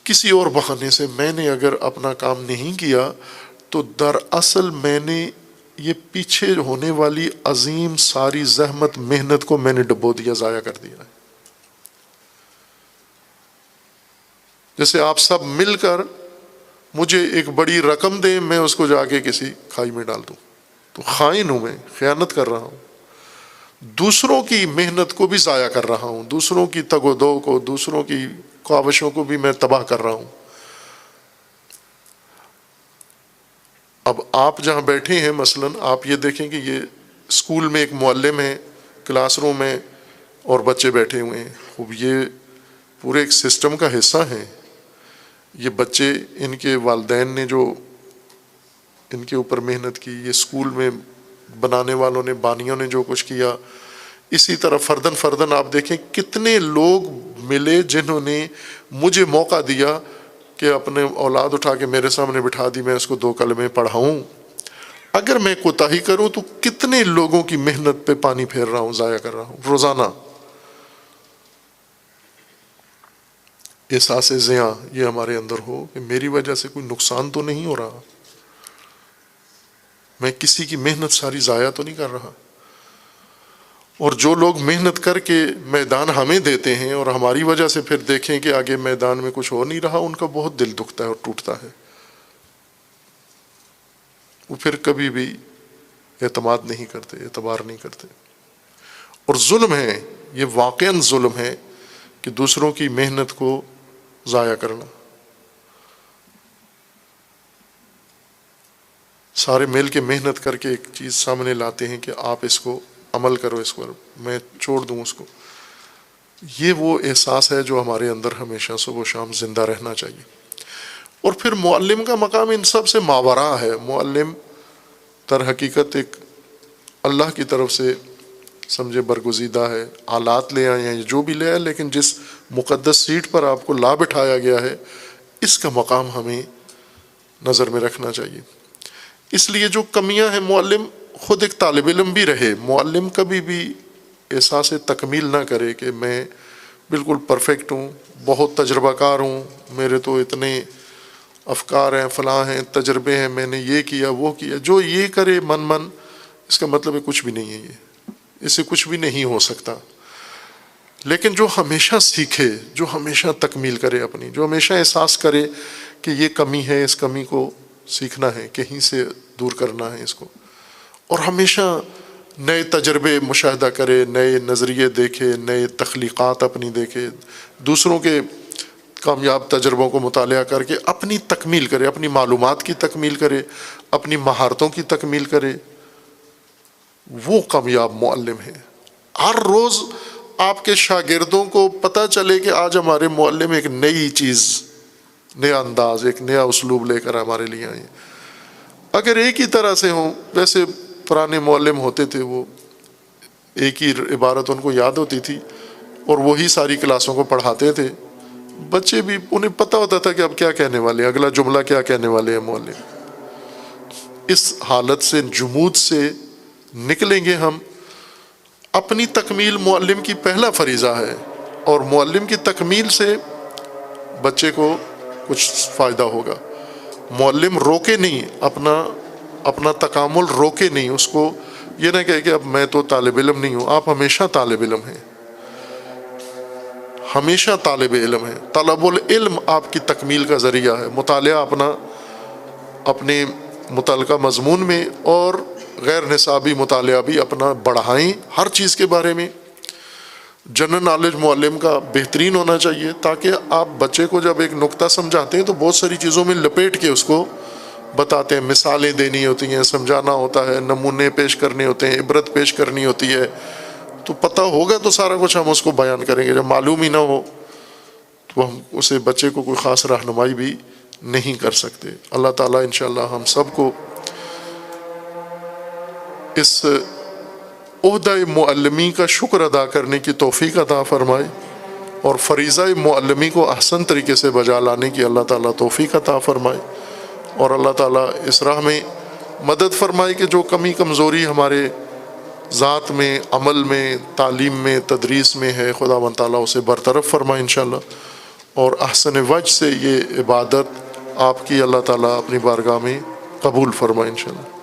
کسی اور بہانے سے میں نے اگر اپنا کام نہیں کیا، تو دراصل میں نے یہ پیچھے ہونے والی عظیم ساری زحمت محنت کو میں نے ڈبو دیا، ضائع کر دیا ہے۔ جیسے آپ سب مل کر مجھے ایک بڑی رقم دیں، میں اس کو جا کے کسی کھائی میں ڈال دوں، تو خائن ہوں، میں خیانت کر رہا ہوں، دوسروں کی محنت کو بھی ضائع کر رہا ہوں، دوسروں کی تگ و دو کو، دوسروں کی کاوشوں کو بھی میں تباہ کر رہا ہوں۔ اب آپ جہاں بیٹھے ہیں، مثلاً آپ یہ دیکھیں کہ یہ اسکول میں ایک معلم ہے، کلاس روم میں اور بچے بیٹھے ہوئے ہیں، خوب یہ پورے ایک سسٹم کا حصہ ہیں۔ یہ بچے، ان کے والدین نے جو ان کے اوپر محنت کی، یہ اسکول میں بنانے والوں نے، بانیوں نے جو کچھ کیا، اسی طرح فردن فردن آپ دیکھیں کتنے لوگ ملے جنہوں نے مجھے موقع دیا کہ اپنے اولاد اٹھا کے میرے سامنے بٹھا دی، میں اس کو 2 کلمے پڑھاؤں۔ اگر میں کوتاہی کروں تو کتنے لوگوں کی محنت پہ پانی پھیر رہا ہوں، ضائع کر رہا ہوں روزانہ۔ احساس زیاں یہ ہمارے اندر ہو کہ میری وجہ سے کوئی نقصان تو نہیں ہو رہا، میں کسی کی محنت ساری ضائع تو نہیں کر رہا۔ اور جو لوگ محنت کر کے میدان ہمیں دیتے ہیں اور ہماری وجہ سے پھر دیکھیں کہ آگے میدان میں کچھ ہو نہیں رہا، ان کا بہت دل دکھتا ہے اور ٹوٹتا ہے، وہ پھر کبھی بھی اعتماد نہیں کرتے، اعتبار نہیں کرتے۔ اور ظلم ہے، یہ واقعاً ظلم ہے کہ دوسروں کی محنت کو ضائع کرنا۔ سارے مل کے محنت کر کے ایک چیز سامنے لاتے ہیں کہ آپ اس کو عمل کرو، اس پر میں چھوڑ دوں اس کو۔ یہ وہ احساس ہے جو ہمارے اندر ہمیشہ صبح و شام زندہ رہنا چاہیے۔ اور پھر معلم کا مقام ان سب سے ماوراء ہے۔ معلم در حقیقت ایک اللہ کی طرف سے سمجھے برگزیدہ ہے، آلات لے آئے ہیں جو بھی لے آئے، لیکن جس مقدس سیٹ پر آپ کو لا بٹھایا گیا ہے، اس کا مقام ہمیں نظر میں رکھنا چاہیے۔ اس لیے جو کمیاں ہیں، معلم خود ایک طالب علم بھی رہے، معلم کبھی بھی احساس تکمیل نہ کرے کہ میں بالکل پرفیکٹ ہوں، بہت تجربہ کار ہوں، میرے تو اتنے افکار ہیں، فلاں ہیں، تجربے ہیں، میں نے یہ کیا وہ کیا۔ جو یہ کرے من اس کا مطلب ہے کچھ بھی نہیں ہے، یہ اس سے کچھ بھی نہیں ہو سکتا۔ لیکن جو ہمیشہ سیکھے، جو ہمیشہ تکمیل کرے اپنی، جو ہمیشہ احساس کرے کہ یہ کمی ہے، اس کمی کو سیکھنا ہے، کہیں سے دور کرنا ہے اس کو، اور ہمیشہ نئے تجربے مشاہدہ کرے، نئے نظریے دیکھے، نئے تخلیقات اپنی دیکھے، دوسروں کے کامیاب تجربوں کو مطالعہ کر کے اپنی تکمیل کرے، اپنی معلومات کی تکمیل کرے، اپنی مہارتوں کی تکمیل کرے، وہ کامیاب معلم ہے۔ ہر روز آپ کے شاگردوں کو پتہ چلے کہ آج ہمارے معلم ایک نئی چیز، نیا انداز، ایک نیا اسلوب لے کر ہمارے لیے آئے۔ اگر ایک ہی طرح سے ہوں، ویسے پرانے معلم ہوتے تھے، وہ ایک ہی عبارت ان کو یاد ہوتی تھی اور وہی ساری کلاسوں کو پڑھاتے تھے، بچے بھی انہیں پتہ ہوتا تھا کہ اب کیا کہنے والے ہیں، اگلا جملہ کیا کہنے والے ہیں معلم۔ اس حالت سے، جمود سے نکلیں گے ہم۔ اپنی تکمیل معلم کی پہلا فریضہ ہے اور معلم کی تکمیل سے بچے کو کچھ فائدہ ہوگا. معلم روکے نہیں، اپنا تکامل روکے نہیں، اس کو یہ نہ کہے کہ اب میں تو طالب علم نہیں ہوں. آپ ہمیشہ طالب علم ہیں، ہمیشہ طالب علم ہیں. طلب العلم آپ کی تکمیل کا ذریعہ ہے. مطالعہ اپنے متعلقہ مضمون میں اور غیر نصابی مطالعہ بھی اپنا بڑھائیں. ہر چیز کے بارے میں جنرل نالج معلم کا بہترین ہونا چاہیے، تاکہ آپ بچے کو جب ایک نقطہ سمجھاتے ہیں تو بہت ساری چیزوں میں لپیٹ کے اس کو بتاتے ہیں. مثالیں دینی ہوتی ہیں، سمجھانا ہوتا ہے، نمونے پیش کرنے ہوتے ہیں، عبرت پیش کرنی ہوتی ہے. تو پتہ ہوگا تو سارا کچھ ہم اس کو بیان کریں گے. جب معلوم ہی نہ ہو تو ہم اسے بچے کو کوئی خاص رہنمائی بھی نہیں کر سکتے. اللہ تعالیٰ انشاءاللہ ہم سب کو اس عہدہ معلمی کا شکر ادا کرنے کی توفیق عطا فرمائے، اور فریضہ معلمی کو احسن طریقے سے بجا لانے کی اللہ تعالیٰ توفیق عطا فرمائے. اور اللہ تعالیٰ اس راہ میں مدد فرمائے کہ جو کمی کمزوری ہمارے ذات میں، عمل میں، تعلیم میں، تدریس میں ہے، خداوند تعالیٰ اسے برطرف فرمائے انشاءاللہ. اور احسن وجہ سے یہ عبادت آپ کی اللہ تعالیٰ اپنی بارگاہ میں قبول فرمائے انشاءاللہ.